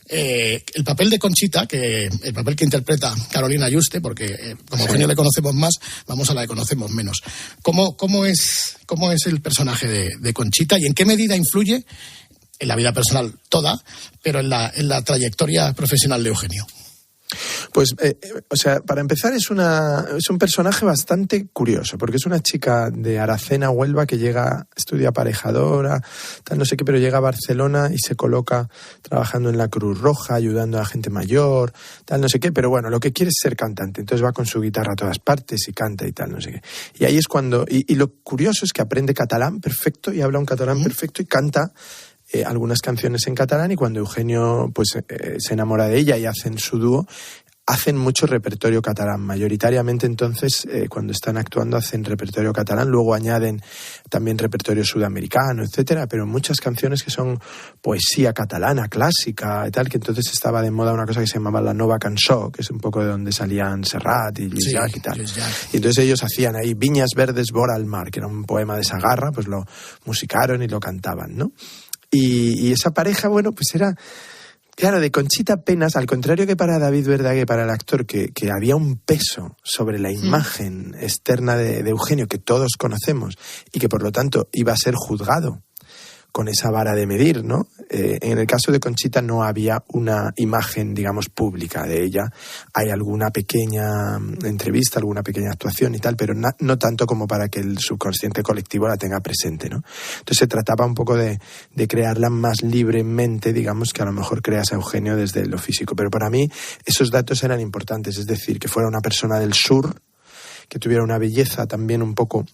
Speaker 11: de Conchita, el papel que interpreta Carolina Yuste, porque como Eugenio le conocemos más, vamos a la que conocemos menos? ¿Cómo es el personaje de Conchita y en qué medida influye en la vida personal toda, pero en la trayectoria profesional de Eugenio?
Speaker 18: Pues, para empezar es un personaje bastante curioso, porque es una chica de Aracena, Huelva, que estudia aparejadora, tal no sé qué, pero llega a Barcelona y se coloca trabajando en la Cruz Roja, ayudando a la gente mayor, tal no sé qué, pero bueno, lo que quiere es ser cantante, entonces va con su guitarra a todas partes y canta y tal no sé qué. Y ahí es cuando, y lo curioso es que aprende catalán perfecto y habla un catalán perfecto y canta algunas canciones en catalán, y cuando Eugenio se enamora de ella y hacen su dúo, hacen mucho repertorio catalán. Mayoritariamente entonces cuando están actuando hacen repertorio catalán, luego añaden también repertorio sudamericano, etcétera, pero muchas canciones que son poesía catalana, clásica y tal, que entonces estaba de moda una cosa que se llamaba la Nova Cançó, que es un poco de donde salían Serrat y Lluís Llach y tal. Y entonces ellos hacían ahí Viñas verdes vora al mar, que era un poema de Sagarra, pues lo musicaron y lo cantaban, ¿no? Y esa pareja, bueno, pues era, claro, de Conchita apenas, al contrario que para David Verdaguer, para el actor, que había un peso sobre la imagen externa de Eugenio que todos conocemos y que por lo tanto iba a ser juzgado con esa vara de medir, ¿no? En el caso de Conchita no había una imagen, digamos, pública de ella. Hay alguna pequeña entrevista, alguna pequeña actuación y tal, pero no tanto como para que el subconsciente colectivo la tenga presente, ¿no? Entonces se trataba un poco de crearla más libremente, digamos, que a lo mejor creas a Eugenio desde lo físico. Pero para mí esos datos eran importantes, es decir, que fuera una persona del sur, que tuviera una belleza también un poco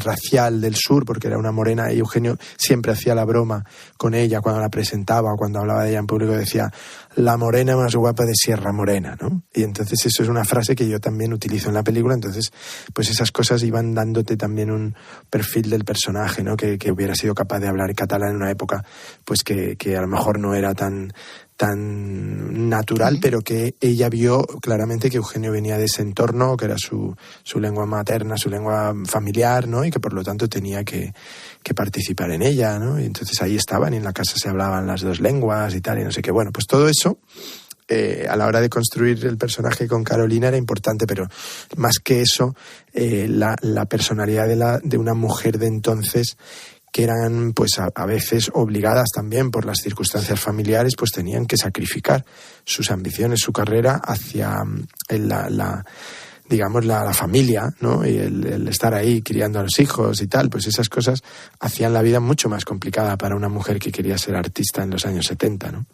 Speaker 18: racial del sur, porque era una morena, y Eugenio siempre hacía la broma con ella cuando la presentaba o cuando hablaba de ella en público, decía la morena más guapa de Sierra Morena, ¿no? Y entonces eso es una frase que yo también utilizo en la película, entonces pues esas cosas iban dándote también un perfil del personaje, ¿no? Que hubiera sido capaz de hablar catalán en una época pues que a lo mejor no era tan natural, pero que ella vio claramente que Eugenio venía de ese entorno, que era su lengua materna, su lengua familiar, ¿no? Y que por lo tanto tenía que participar en ella, ¿no? Y entonces ahí estaban y en la casa se hablaban las dos lenguas y tal, y no sé qué. Bueno, pues todo eso a la hora de construir el personaje con Carolina era importante, pero más que eso, la personalidad de una mujer de entonces, que eran pues a veces obligadas también por las circunstancias familiares, pues tenían que sacrificar sus ambiciones, su carrera hacia la familia, ¿no? Y el estar ahí criando a los hijos y tal, pues esas cosas hacían la vida mucho más complicada para una mujer que quería ser artista en los años 70, ¿no?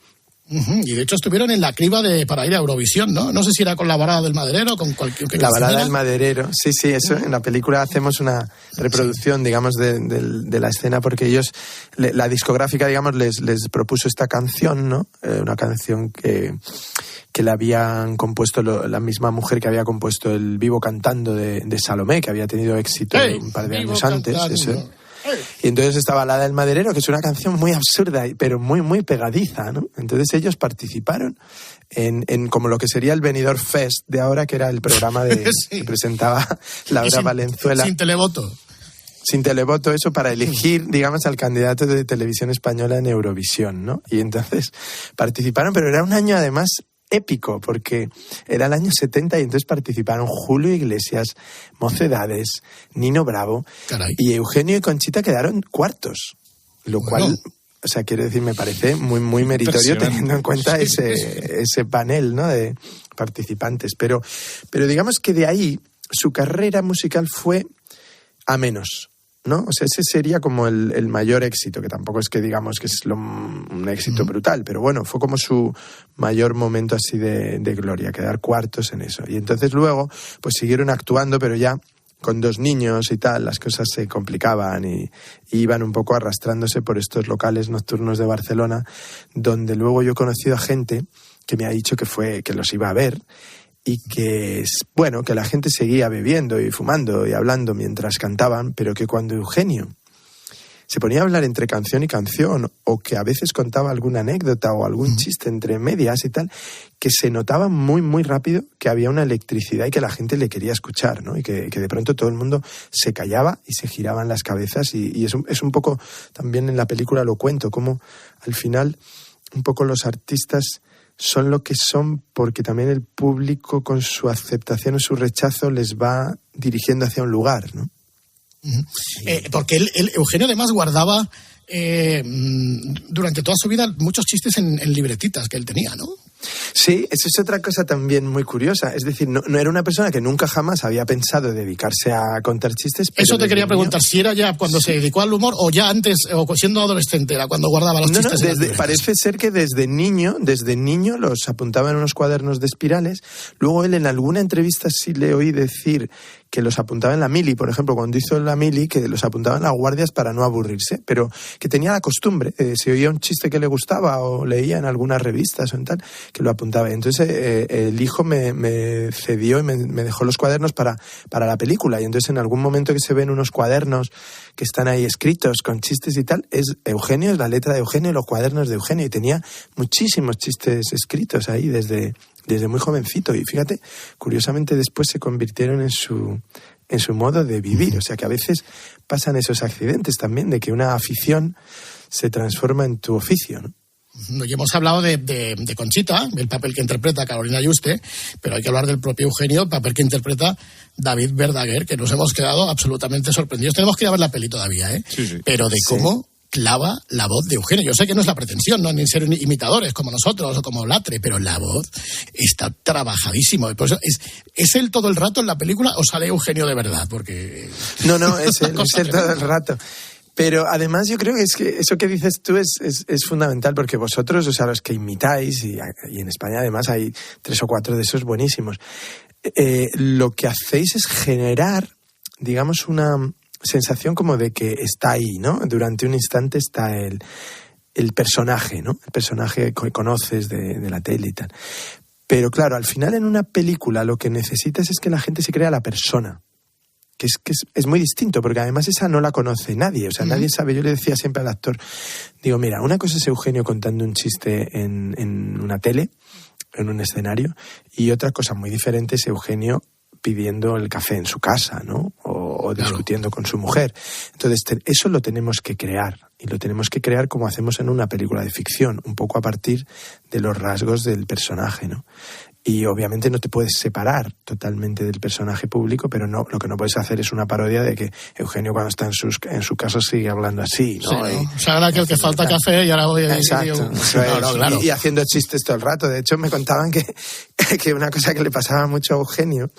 Speaker 11: Y de hecho estuvieron en la criba para ir a Eurovisión, ¿no? No sé si era con la Balada del Maderero, con cualquier...
Speaker 18: La Balada del Maderero, sí, eso en la película hacemos una reproducción, digamos, de la escena, porque ellos, la discográfica, digamos, les propuso esta canción, ¿no? Una canción que la habían compuesto la misma mujer que había compuesto el Vivo Cantando de Salomé, que había tenido éxito un par de años antes, eso. Y entonces esta Balada del Maderero, que es una canción muy absurda, pero muy, muy pegadiza, ¿no? Entonces ellos participaron en como lo que sería el Benidorm Fest de ahora, que era el programa que presentaba Laura Valenzuela.
Speaker 11: Sin televoto.
Speaker 18: Sin televoto, eso para elegir, digamos, al candidato de Televisión Española en Eurovisión, ¿no? Y entonces participaron, pero era un año además épico, porque era el año 70 y entonces participaron Julio Iglesias, Mocedades, Nino Bravo.
Speaker 11: Caray.
Speaker 18: Y Eugenio y Conchita quedaron cuartos, lo cual, o sea, quiero decir, me parece muy, muy meritorio teniendo en cuenta ese panel, ¿no? De participantes, pero digamos que de ahí su carrera musical fue a menos, ¿no? O sea, ese sería como el mayor éxito, que tampoco es que digamos que es un éxito brutal, pero bueno, fue como su mayor momento así de gloria, quedar cuartos en eso. Y entonces luego, pues siguieron actuando, pero ya con 2 niños y tal, las cosas se complicaban y iban un poco arrastrándose por estos locales nocturnos de Barcelona, donde luego yo he conocido a gente que me ha dicho que los iba a ver, y que, bueno, que la gente seguía bebiendo y fumando y hablando mientras cantaban, pero que cuando Eugenio se ponía a hablar entre canción y canción, o que a veces contaba alguna anécdota o algún chiste entre medias y tal, que se notaba muy, muy rápido que había una electricidad y que la gente le quería escuchar, ¿no? Y que de pronto todo el mundo se callaba y se giraban las cabezas, y es un poco, también en la película lo cuento, como al final un poco los artistas son lo que son porque también el público, con su aceptación o su rechazo, les va dirigiendo hacia un lugar, ¿no?
Speaker 11: Porque Eugenio además guardaba durante toda su vida muchos chistes en libretitas que él tenía, ¿no?
Speaker 18: Sí, eso es otra cosa también muy curiosa. Es decir, no era una persona que nunca jamás había pensado dedicarse a contar chistes. Pero
Speaker 11: eso te quería preguntar, si era ya cuando se dedicó al humor o ya antes, o siendo adolescente, era cuando guardaba los chistes.
Speaker 18: Parece ser que desde niño los apuntaba en unos cuadernos de espirales. Luego él en alguna entrevista sí le oí decir que los apuntaba en la mili, por ejemplo, cuando hizo la mili, que los apuntaba en las guardias para no aburrirse, pero que tenía la costumbre, si oía un chiste que le gustaba o leía en algunas revistas o en tal, que lo apuntaba. Entonces el hijo me cedió y me dejó los cuadernos para la película, y entonces en algún momento que se ven unos cuadernos que están ahí escritos con chistes y tal, es Eugenio, es la letra de Eugenio y los cuadernos de Eugenio, y tenía muchísimos chistes escritos ahí desde muy jovencito, y fíjate, curiosamente después se convirtieron en su modo de vivir. O sea que a veces pasan esos accidentes también, de que una afición se transforma en tu oficio, ¿no?
Speaker 11: Ya hemos hablado de Conchita, el papel que interpreta Carolina Yuste, pero hay que hablar del propio Eugenio, el papel que interpreta David Verdaguer, que nos hemos quedado absolutamente sorprendidos. Tenemos que ir a ver la peli todavía, ¿eh? Sí. Pero de cómo clava la voz de Eugenio. Yo sé que no es la pretensión, no, ni ser imitadores como nosotros o como Latre, pero la voz está trabajadísimo. Por eso, ¿es él todo el rato en la película o sale Eugenio de verdad? Porque
Speaker 18: no, es él todo el rato. Pero además yo creo que es que eso que dices tú es fundamental, porque vosotros, o sea, los que imitáis, y en España además hay 3 o 4 de esos buenísimos, lo que hacéis es generar, digamos, una sensación como de que está ahí, ¿no? Durante un instante está el personaje, ¿no? El personaje que conoces de la tele y tal. Pero claro, al final en una película lo que necesitas es que la gente se crea la persona. Que es muy distinto, porque además esa no la conoce nadie, o sea, nadie sabe. Yo le decía siempre al actor, digo, mira, una cosa es Eugenio contando un chiste en una tele, en un escenario, y otra cosa muy diferente es Eugenio pidiendo el café en su casa, ¿no? O discutiendo con su mujer. Entonces, eso lo tenemos que crear, y lo tenemos que crear como hacemos en una película de ficción, un poco a partir de los rasgos del personaje, ¿no? Y obviamente no te puedes separar totalmente del personaje público, pero no, lo que no puedes hacer es una parodia de que Eugenio cuando está en su casa sigue hablando así, ¿no?
Speaker 11: Sí, ¿no? O sea, ahora que el que falta café y ahora voy a decir...
Speaker 18: Exacto. Claro. Y haciendo chistes todo el rato. De hecho, me contaban que una cosa que le pasaba mucho a Eugenio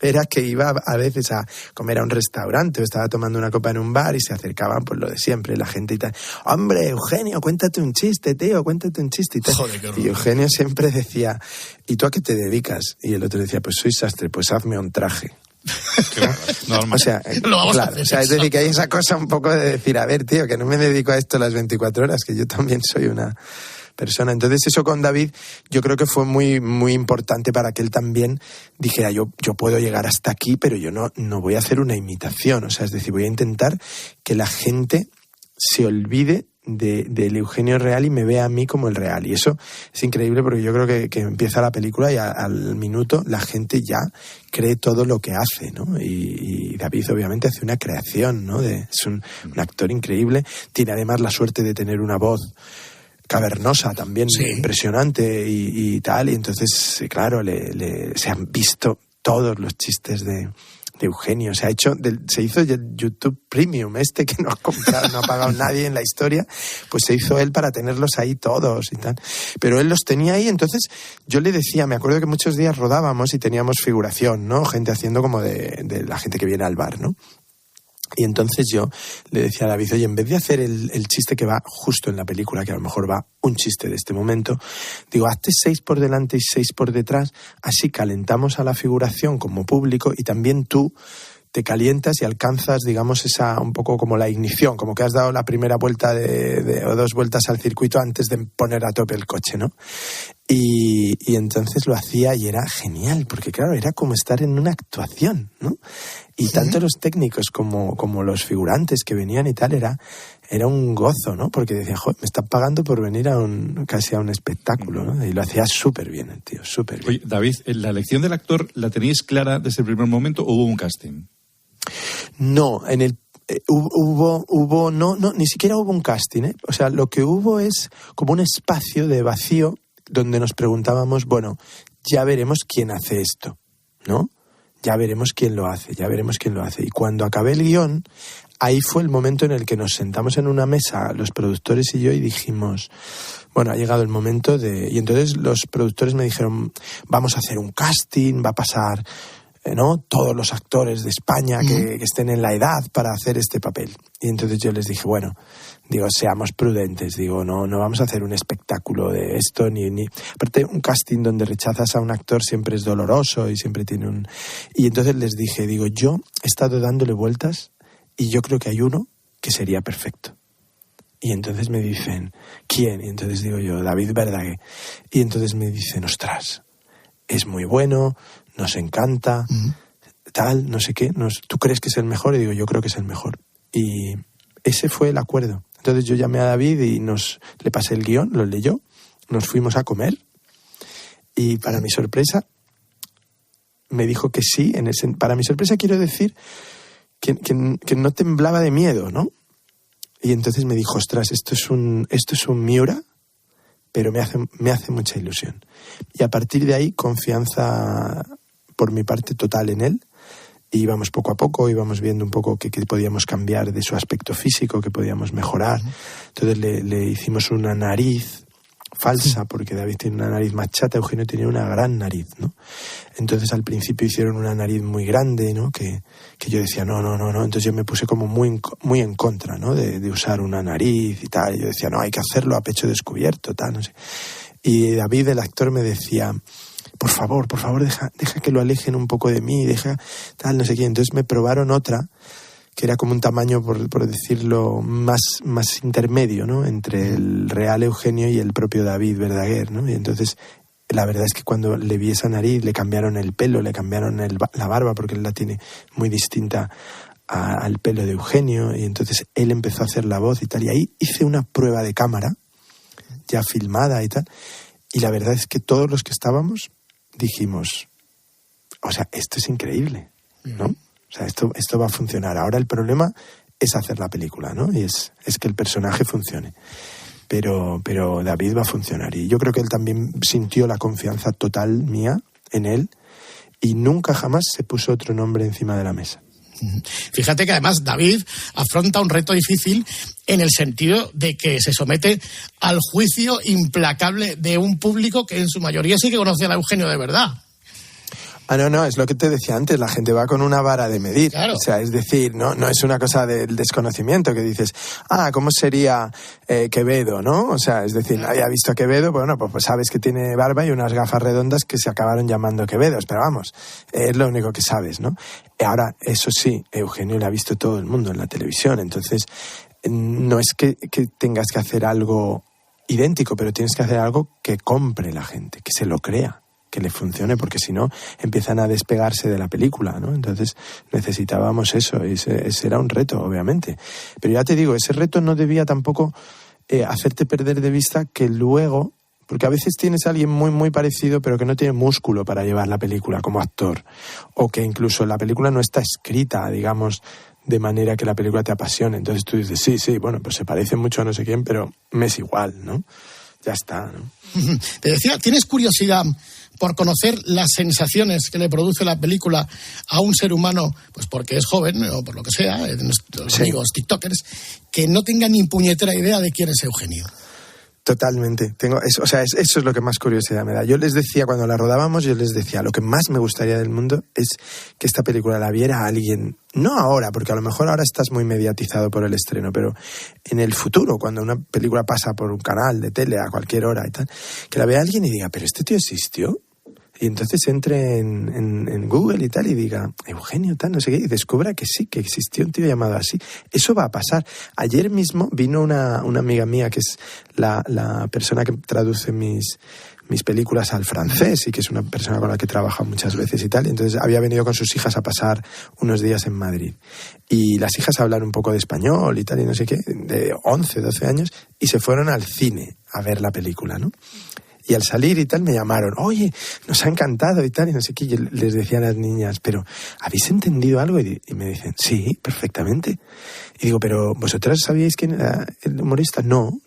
Speaker 18: era que iba a veces a comer a un restaurante o estaba tomando una copa en un bar y se acercaban, pues lo de siempre, la gente y tal. Hombre, Eugenio, cuéntate un chiste, tío, cuéntate un chiste y tal.
Speaker 11: Joder, qué horror.
Speaker 18: Y Eugenio siempre decía, ¿y tú a qué te dedicas? Y el otro decía, pues soy sastre, pues hazme un traje.
Speaker 12: Normal.
Speaker 18: O sea,
Speaker 11: lo vamos a hacer,
Speaker 18: o sea, es decir, que hay esa cosa un poco de decir, a ver, tío, que no me dedico a esto las 24 horas, que yo también soy una persona. Entonces eso con David yo creo que fue muy, muy importante para que él también dijera, yo puedo llegar hasta aquí, pero yo no voy a hacer una imitación. O sea, es decir, voy a intentar que la gente se olvide del Eugenio real y me vea a mí como el real. Y eso es increíble, porque yo creo que empieza la película y al minuto la gente ya cree todo lo que hace, ¿no? Y David obviamente hace una creación, ¿no? Es un actor increíble. Tiene además la suerte de tener una voz cavernosa también, sí, impresionante y tal, y entonces, claro, se han visto todos los chistes de Eugenio. Se hizo el YouTube Premium, que no ha comprado, no ha pagado nadie en la historia, pues se hizo él para tenerlos ahí todos y tal. Pero él los tenía ahí, entonces yo le decía, me acuerdo que muchos días rodábamos y teníamos figuración, ¿no? Gente haciendo como de la gente que viene al bar, ¿no? Y entonces yo le decía a David, oye, en vez de hacer el chiste que va justo en la película, que a lo mejor va un chiste de este momento, digo, hazte 6 por delante y 6 por detrás, así calentamos a la figuración como público y también tú te calientas y alcanzas, digamos, esa un poco como la ignición, como que has dado la primera vuelta o 2 vueltas al circuito antes de poner a tope el coche, ¿no? Y entonces lo hacía y era genial, porque claro, era como estar en una actuación, ¿no? Y tanto los técnicos como los figurantes que venían y tal, era era un gozo, ¿no? Porque decía, joder, me están pagando por venir casi a un espectáculo, ¿no? Y lo hacía súper bien el tío, súper bien.
Speaker 12: Oye, David, ¿la elección del actor la teníais clara desde el primer momento o hubo un casting?
Speaker 18: No, ni siquiera hubo un casting, ¿eh? O sea, lo que hubo es como un espacio de vacío donde nos preguntábamos, bueno, ya veremos quién hace esto, ¿no? Ya veremos quién lo hace. Y cuando acabé el guión, ahí fue el momento en el que nos sentamos en una mesa, los productores y yo, y dijimos, bueno, ha llegado el momento de... Y entonces los productores me dijeron, vamos a hacer un casting, va a pasar, ¿no?, todos los actores de España que estén en la edad para hacer este papel. Y entonces yo les dije, bueno, seamos prudentes, no vamos a hacer un espectáculo de esto, ni... Aparte, un casting donde rechazas a un actor siempre es doloroso y siempre tiene un... Y entonces les dije, yo he estado dándole vueltas y yo creo que hay uno que sería perfecto. Y entonces me dicen, ¿quién? Y entonces digo yo, David Verdaguer. Y entonces me dicen, ostras, es muy bueno, nos encanta, tal, no sé qué. ¿Tú crees que es el mejor? Y digo, yo creo que es el mejor. Y ese fue el acuerdo. Entonces yo llamé a David y le pasé el guión, lo leyó, nos fuimos a comer y para mi sorpresa me dijo que sí. Para mi sorpresa quiero decir que no temblaba de miedo, ¿no? Y entonces me dijo, ostras, esto es un Miura, pero me hace mucha ilusión. Y a partir de ahí, confianza por mi parte total en él. Y íbamos poco a poco, íbamos viendo un poco qué podíamos cambiar de su aspecto físico, qué podíamos mejorar. Entonces le hicimos una nariz falsa, porque David tiene una nariz más chata, Eugenio tenía una gran nariz, ¿no? Entonces al principio hicieron una nariz muy grande, ¿no? Que yo decía, no. Entonces yo me puse como muy en contra, ¿no? De usar una nariz y tal. Y yo decía, no, hay que hacerlo a pecho descubierto, tal, no sé. Y David, el actor, me decía, por favor, deja que lo alejen un poco de mí, deja tal, no sé qué. Entonces me probaron otra que era como un tamaño, por decirlo, más intermedio, ¿no? Entre el real Eugenio y el propio David Verdaguer, ¿no? Y entonces la verdad es que cuando le vi esa nariz, le cambiaron el pelo, le cambiaron la barba, porque él la tiene muy distinta al pelo de Eugenio, y entonces él empezó a hacer la voz y tal. Y ahí hice una prueba de cámara, ya filmada y tal, y la verdad es que todos los que estábamos dijimos, o sea, esto es increíble, ¿no? O sea, esto va a funcionar. Ahora el problema es hacer la película, ¿no? Y es que el personaje funcione. Pero David va a funcionar. Y yo creo que él también sintió la confianza total mía en él y nunca jamás se puso otro nombre encima de la mesa.
Speaker 11: Fíjate que además David afronta un reto difícil en el sentido de que se somete al juicio implacable de un público que en su mayoría sí que conoce a Eugenio de verdad.
Speaker 18: No, es lo que te decía antes, la gente va con una vara de medir. Claro. O sea, es decir, no es una cosa del desconocimiento que dices, ¿cómo sería Quevedo, no? O sea, es decir, nadie ha visto a Quevedo, pues sabes que tiene barba y unas gafas redondas que se acabaron llamando Quevedos, pero vamos, es lo único que sabes, ¿no? Ahora, eso sí, Eugenio lo ha visto todo el mundo en la televisión, entonces no es que tengas que hacer algo idéntico, pero tienes que hacer algo que compre la gente, que se lo crea, que le funcione, porque si no empiezan a despegarse de la película, ¿no? Entonces necesitábamos eso, y ese era un reto, obviamente. Pero ya te digo, ese reto no debía tampoco hacerte perder de vista que luego, porque a veces tienes a alguien muy, muy parecido, pero que no tiene músculo para llevar la película como actor, o que incluso la película no está escrita, digamos, de manera que la película te apasione. Entonces tú dices, sí, bueno, pues se parece mucho a no sé quién, pero me es igual, ¿no? Ya está, ¿no?
Speaker 11: Te decía, ¿tienes curiosidad por conocer las sensaciones que le produce la película a un ser humano, pues porque es joven o por lo que sea, nuestros amigos tiktokers, que no tengan ni puñetera idea de quién es Eugenio?
Speaker 18: Totalmente. Eso es lo que más curiosidad me da. Yo les decía, cuando la rodábamos, lo que más me gustaría del mundo es que esta película la viera alguien, no ahora, porque a lo mejor ahora estás muy mediatizado por el estreno, pero en el futuro, cuando una película pasa por un canal de tele a cualquier hora y tal, que la vea alguien y diga, pero este tío existió. Y entonces entre en Google y tal y diga, Eugenio tal, no sé qué, y descubra que sí, que existió un tío llamado así. Eso va a pasar. Ayer mismo vino una amiga mía, que es la persona que traduce mis películas al francés y que es una persona con la que he trabajado muchas veces y tal. Y entonces había venido con sus hijas a pasar unos días en Madrid. Y las hijas hablan un poco de español y tal y no sé qué, de 11, 12 años, y se fueron al cine a ver la película, ¿no? Y al salir y tal me llamaron, oye, nos ha encantado y tal, y no sé qué. Y yo les decía a las niñas, pero ¿habéis entendido algo? Y me dicen, sí, perfectamente. Y digo, pero ¿vosotras sabíais quién era el humorista? No,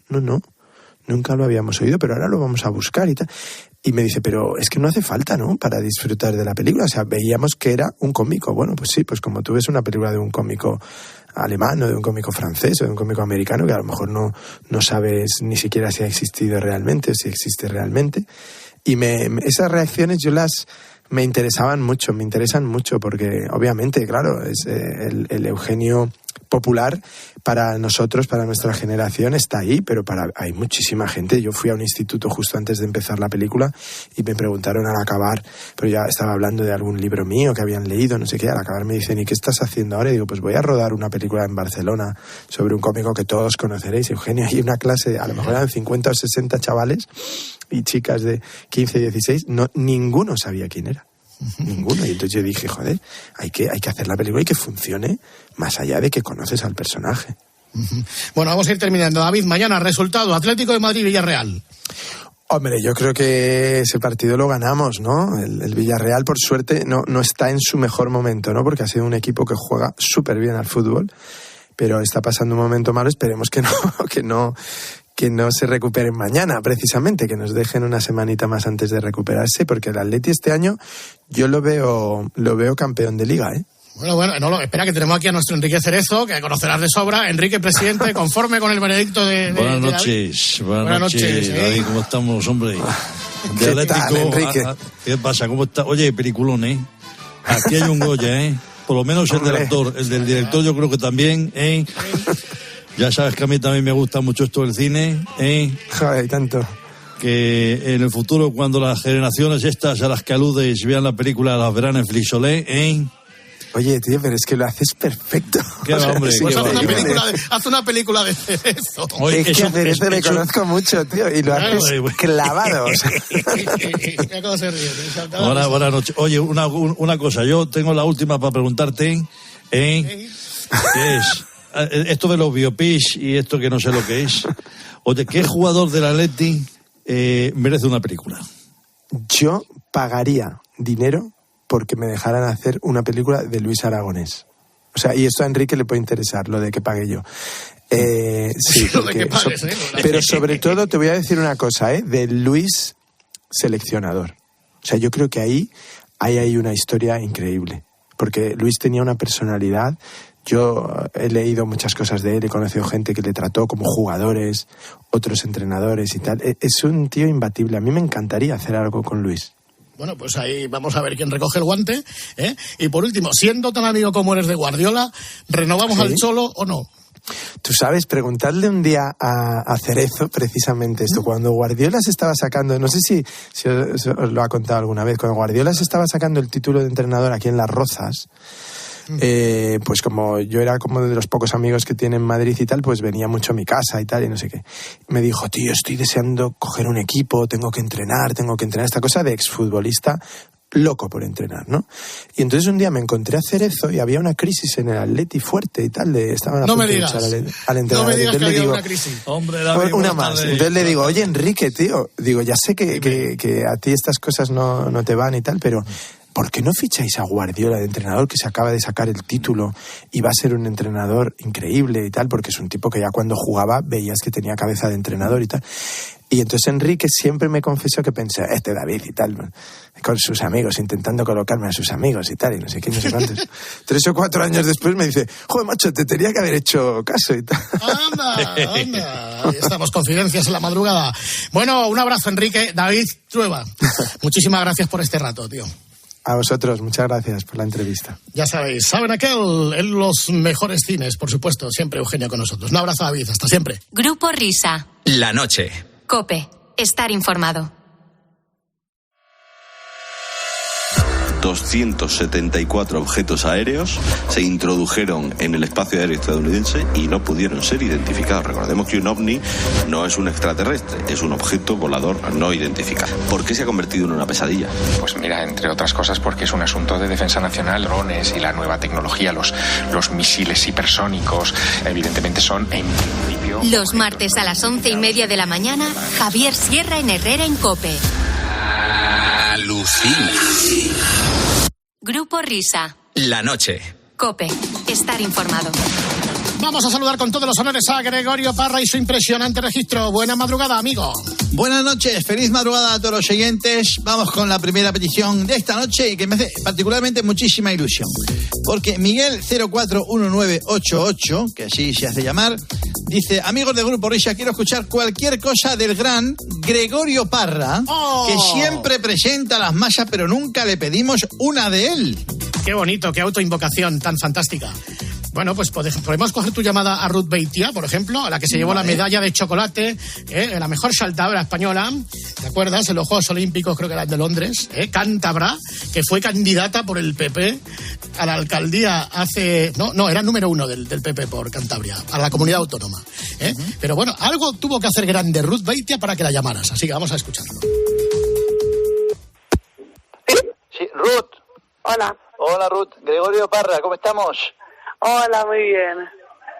Speaker 18: nunca lo habíamos oído, pero ahora lo vamos a buscar y tal. Y me dice, pero es que no hace falta, ¿no?, para disfrutar de la película. O sea, veíamos que era un cómico. Bueno, pues sí, pues como tú ves una película de un cómico alemán o de un cómico francés o de un cómico americano, que a lo mejor no sabes ni siquiera si ha existido realmente o si existe realmente. Y esas reacciones me interesan mucho porque obviamente, claro, es el Eugenio popular para nosotros, para nuestra generación, está ahí, pero hay muchísima gente. Yo fui a un instituto justo antes de empezar la película y me preguntaron al acabar, pero ya estaba hablando de algún libro mío que habían leído, no sé qué. Al acabar me dicen, ¿y qué estás haciendo ahora? Y digo, pues voy a rodar una película en Barcelona sobre un cómico que todos conoceréis, Eugenio. Hay una clase, a lo mejor eran 50 o 60 chavales y chicas de 15, 16, ninguno sabía quién era. Ninguno. Y entonces yo dije, joder, hay que hacer la película y que funcione más allá de que conoces al personaje.
Speaker 11: Bueno, vamos a ir terminando. David, mañana resultado, Atlético de Madrid-Villarreal.
Speaker 18: Hombre, yo creo que ese partido lo ganamos, ¿no? El Villarreal, por suerte, no está en su mejor momento, ¿no? Porque ha sido un equipo que juega súper bien al fútbol, pero está pasando un momento malo. Esperemos que no se recuperen mañana, precisamente, que nos dejen una semanita más antes de recuperarse, porque el Atleti este año yo lo veo campeón de Liga, ¿eh?
Speaker 11: Bueno, espera, que tenemos aquí a nuestro Enrique Cerezo, que conocerás de sobra. Enrique, presidente, conforme con el veredicto de
Speaker 12: Buenas noches, David, ¿cómo estamos, hombre?
Speaker 18: ¿Qué Atlético, tal, Enrique?
Speaker 12: ¿Qué pasa? ¿Cómo está? Oye, peliculón, ¿eh? Aquí hay un Goya, ¿eh? Por lo menos el del actor, el del director yo creo que también, ¿eh? Ya sabes que a mí también me gusta mucho esto del cine, ¿eh?
Speaker 18: Joder, tanto.
Speaker 12: Que en el futuro, cuando las generaciones estas a las que aludes vean la película, las verán en Flixolé, ¿eh?
Speaker 18: Oye, tío, pero es que lo haces perfecto.
Speaker 12: ¿Qué va, hombre?
Speaker 11: Pues haz una película de Cerezo.
Speaker 18: Oye, es que a Cerezo le conozco mucho, tío, y lo haces clavado.
Speaker 11: Mira cómo se ríe.
Speaker 12: Buenas noches. Oye, una cosa, yo tengo la última para preguntarte, ¿qué es? Esto de los biopics y esto que no sé lo que es. Oye, ¿qué jugador del Atleti merece una película?
Speaker 18: Yo pagaría dinero porque me dejaran hacer una película de Luis Aragonés. O sea, y esto a Enrique le puede interesar, lo de que pague yo. Sí,
Speaker 11: lo de que pagues,
Speaker 18: pero sobre todo te voy a decir una cosa, de Luis seleccionador. O sea, yo creo que ahí hay una historia increíble. Porque Luis tenía una personalidad. Yo he leído muchas cosas de él, he conocido gente que le trató como jugadores, otros entrenadores y tal. Es un tío imbatible. A mí me encantaría hacer algo con Luis.
Speaker 11: Bueno, pues ahí vamos a ver quién recoge el guante, ¿eh? Y por último, siendo tan amigo como eres de Guardiola, ¿renovamos al Cholo o no?
Speaker 18: Tú sabes, preguntarle un día a Cerezo precisamente esto. Cuando Guardiola se estaba sacando, no sé si os lo ha contado alguna vez, cuando Guardiola se estaba sacando el título de entrenador aquí en Las Rozas, pues como yo era como de los pocos amigos que tiene en Madrid y tal, pues venía mucho a mi casa y tal y no sé qué. Me dijo, tío, estoy deseando coger un equipo, tengo que entrenar, esta cosa de exfutbolista loco por entrenar, ¿no? Y entonces un día me encontré a Cerezo y había una crisis en el Atleti fuerte y tal, estaban a punto de echar al entrenador.
Speaker 11: No me digas que había
Speaker 18: digo,
Speaker 11: una crisis.
Speaker 12: Hombre,
Speaker 18: una más. Entonces le digo, oye, Enrique, tío, digo, ya sé que a ti estas cosas no te van y tal, pero ¿por qué no ficháis a Guardiola de entrenador, que se acaba de sacar el título y va a ser un entrenador increíble y tal? Porque es un tipo que ya cuando jugaba veías que tenía cabeza de entrenador y tal. Y entonces Enrique siempre me confesó que pensé, David y tal, con sus amigos, intentando colocarme a sus amigos y tal, y no sé qué, no sé cuántos. 3 o 4 años después me dice, joder, macho, te tenía que haber hecho caso y tal.
Speaker 11: Anda. Ahí estamos, confidencias en la madrugada. Bueno, un abrazo, Enrique. David Trueba, muchísimas gracias por este rato, tío.
Speaker 18: A vosotros, muchas gracias por la entrevista.
Speaker 11: Ya sabéis, ¿saben aquel? En los mejores cines, por supuesto, siempre Eugenio con nosotros. Un abrazo, David, hasta siempre.
Speaker 4: Grupo Risa.
Speaker 2: La noche.
Speaker 4: COPE. Estar informado.
Speaker 19: 274 objetos aéreos se introdujeron en el espacio aéreo estadounidense y no pudieron ser identificados. Recordemos que un ovni no es un extraterrestre, es un objeto volador no identificado. ¿Por qué se ha convertido en una pesadilla?
Speaker 20: Pues mira, entre otras cosas porque es un asunto de defensa nacional. Drones y la nueva tecnología, los misiles hipersónicos, evidentemente son en principio...
Speaker 4: Los martes a las 11:30 de la mañana, Javier Sierra en Herrera en COPE.
Speaker 2: Alucina.
Speaker 4: Grupo Risa.
Speaker 2: La noche.
Speaker 4: COPE. Estar informado.
Speaker 11: Vamos a saludar con todos los honores a Gregorio Parra y su impresionante registro. Buena madrugada, amigo.
Speaker 21: Buenas noches, feliz madrugada a todos los oyentes. Vamos con la primera petición de esta noche y que me hace particularmente muchísima ilusión. Porque Miguel 041988, que así se hace llamar, dice: amigos del Grupo Risa, quiero escuchar cualquier cosa del gran Gregorio Parra, que siempre presenta las masas, pero nunca le pedimos una de él.
Speaker 11: Qué bonito, qué autoinvocación tan fantástica. Bueno, pues podemos coger tu llamada a Ruth Beitia, por ejemplo, a la que se llevó la medalla de chocolate, la mejor saltadora española, ¿te acuerdas? En los Juegos Olímpicos, creo que era de Londres, cántabra, que fue candidata por el PP a la alcaldía hace... No, era número 1 del PP por Cantabria, a la comunidad autónoma. Pero bueno, algo tuvo que hacer grande Ruth Beitia para que la llamaras, así que vamos a escucharlo.
Speaker 22: Sí, Ruth.
Speaker 23: Hola.
Speaker 22: Hola, Ruth. Gregorio Parra, ¿cómo estamos?
Speaker 23: Hola, muy bien.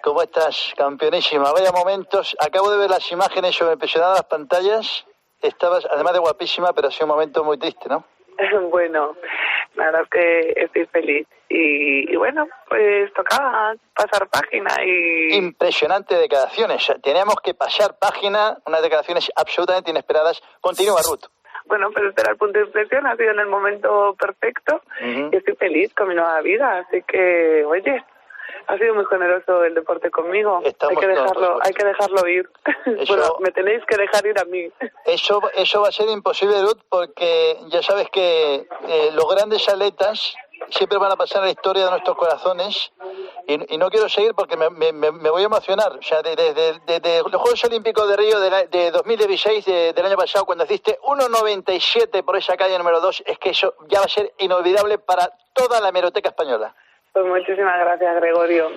Speaker 22: ¿Cómo estás? Campeonísima. Vaya momentos. Acabo de ver las imágenes, me impresionaron las pantallas. Estabas, además de guapísima, pero ha sido un momento muy triste, ¿no?
Speaker 23: Bueno, la verdad es que estoy feliz. Y bueno, pues tocaba pasar página y...
Speaker 22: Impresionante declaraciones. Teníamos que pasar página, unas declaraciones absolutamente inesperadas. Continúa, Ruth.
Speaker 23: Bueno, pero este era el punto de inflexión, ha sido en el momento perfecto. Y estoy feliz con mi nueva vida, así que, oye... Ha sido muy generoso el deporte conmigo. Hay que dejarlo ir. Bueno, me tenéis que dejar ir a mí.
Speaker 22: Eso va a ser imposible, Ruth, porque ya sabes que los grandes atletas siempre van a pasar a la historia de nuestros corazones y no quiero seguir porque me voy a emocionar. O sea, desde los Juegos Olímpicos de Río de 2016, del año pasado, cuando hiciste 1,97 por esa calle número 2, es que eso ya va a ser inolvidable para toda la hemeroteca española.
Speaker 23: Pues muchísimas gracias, Gregorio.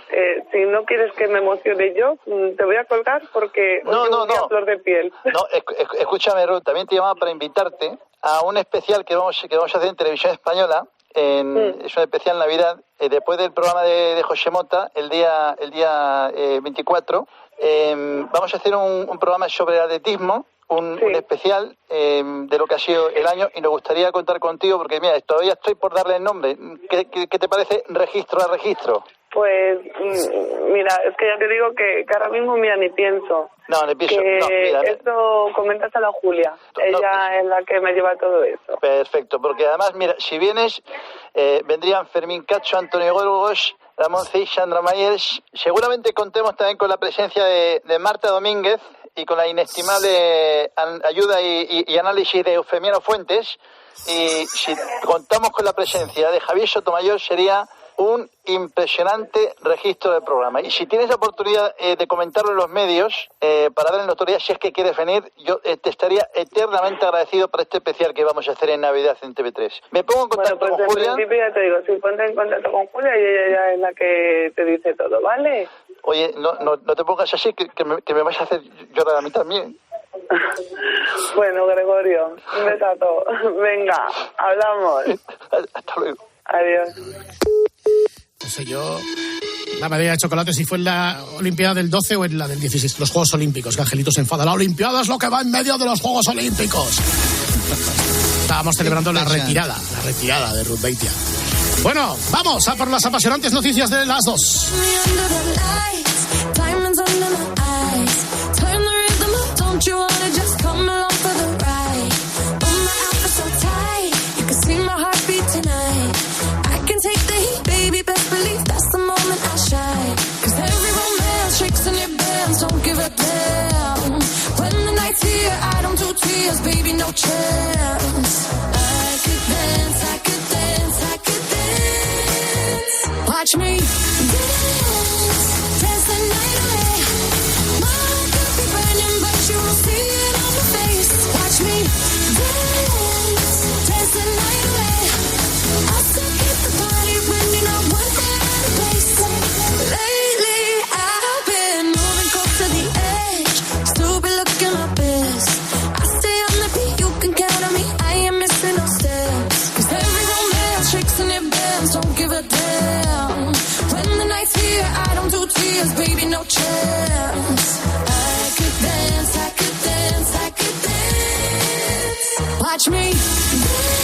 Speaker 23: Si no quieres que me emocione yo, te voy a colgar porque
Speaker 22: no.
Speaker 23: A flor de piel.
Speaker 22: No, escúchame, Ruth, también te llamaba para invitarte a un especial que vamos a hacer en Televisión Española. Es un especial Navidad, después del programa de José Mota, el día 24. Vamos a hacer un programa sobre atletismo. Un especial de lo que ha sido el año y nos gustaría contar contigo porque mira, todavía estoy por darle el nombre. ¿Qué te parece registro a registro?
Speaker 23: Pues mira, es que ya te digo que ahora mismo ni pienso.
Speaker 22: No, ni pienso.
Speaker 23: Mira, esto coméntaselo a Julia. Ella es la que me lleva todo eso.
Speaker 22: Perfecto, porque además, mira, si vienes, vendrían Fermín Cacho, Antonio Gorgos, Ramón Cid, Sandra Mayers. Seguramente contemos también con la presencia de Marta Domínguez y con la inestimable ayuda y análisis de Eufemiano Fuentes. Y si contamos con la presencia de Javier Sotomayor, sería un impresionante registro del programa. Y si tienes la oportunidad de comentarlo en los medios, para darle notoriedad, si es que quieres venir, yo te estaría eternamente agradecido por este especial que vamos a hacer en Navidad en TV3. Me pongo en contacto con Julia.
Speaker 23: En principio ya te digo, si ponte en contacto con Julia y ella ya es la que te dice todo, ¿vale?
Speaker 22: Oye, no te pongas así, que me vas a hacer llorar a mí también.
Speaker 23: Bueno, Gregorio, un besazo. Venga, hablamos.
Speaker 22: Hasta luego.
Speaker 23: Adiós.
Speaker 11: No sé yo, la medalla de chocolate si fue en la Olimpiada del 12 o en la del 16, los Juegos Olímpicos, que Angelito se enfada. La Olimpiada es lo que va en medio de los Juegos Olímpicos. Estábamos celebrando la retirada de Ruth Beitia. Bueno, vamos a por las apasionantes noticias de las 2.
Speaker 13: Baby, no chance. I could dance, I could dance, I could dance. Watch me dance, dance the night away. My heart could be burning, but you will see it on my face. Watch me dance, dance the night away. I'll tears, baby, no chance. I could dance, I could dance, I could dance. Watch me dance.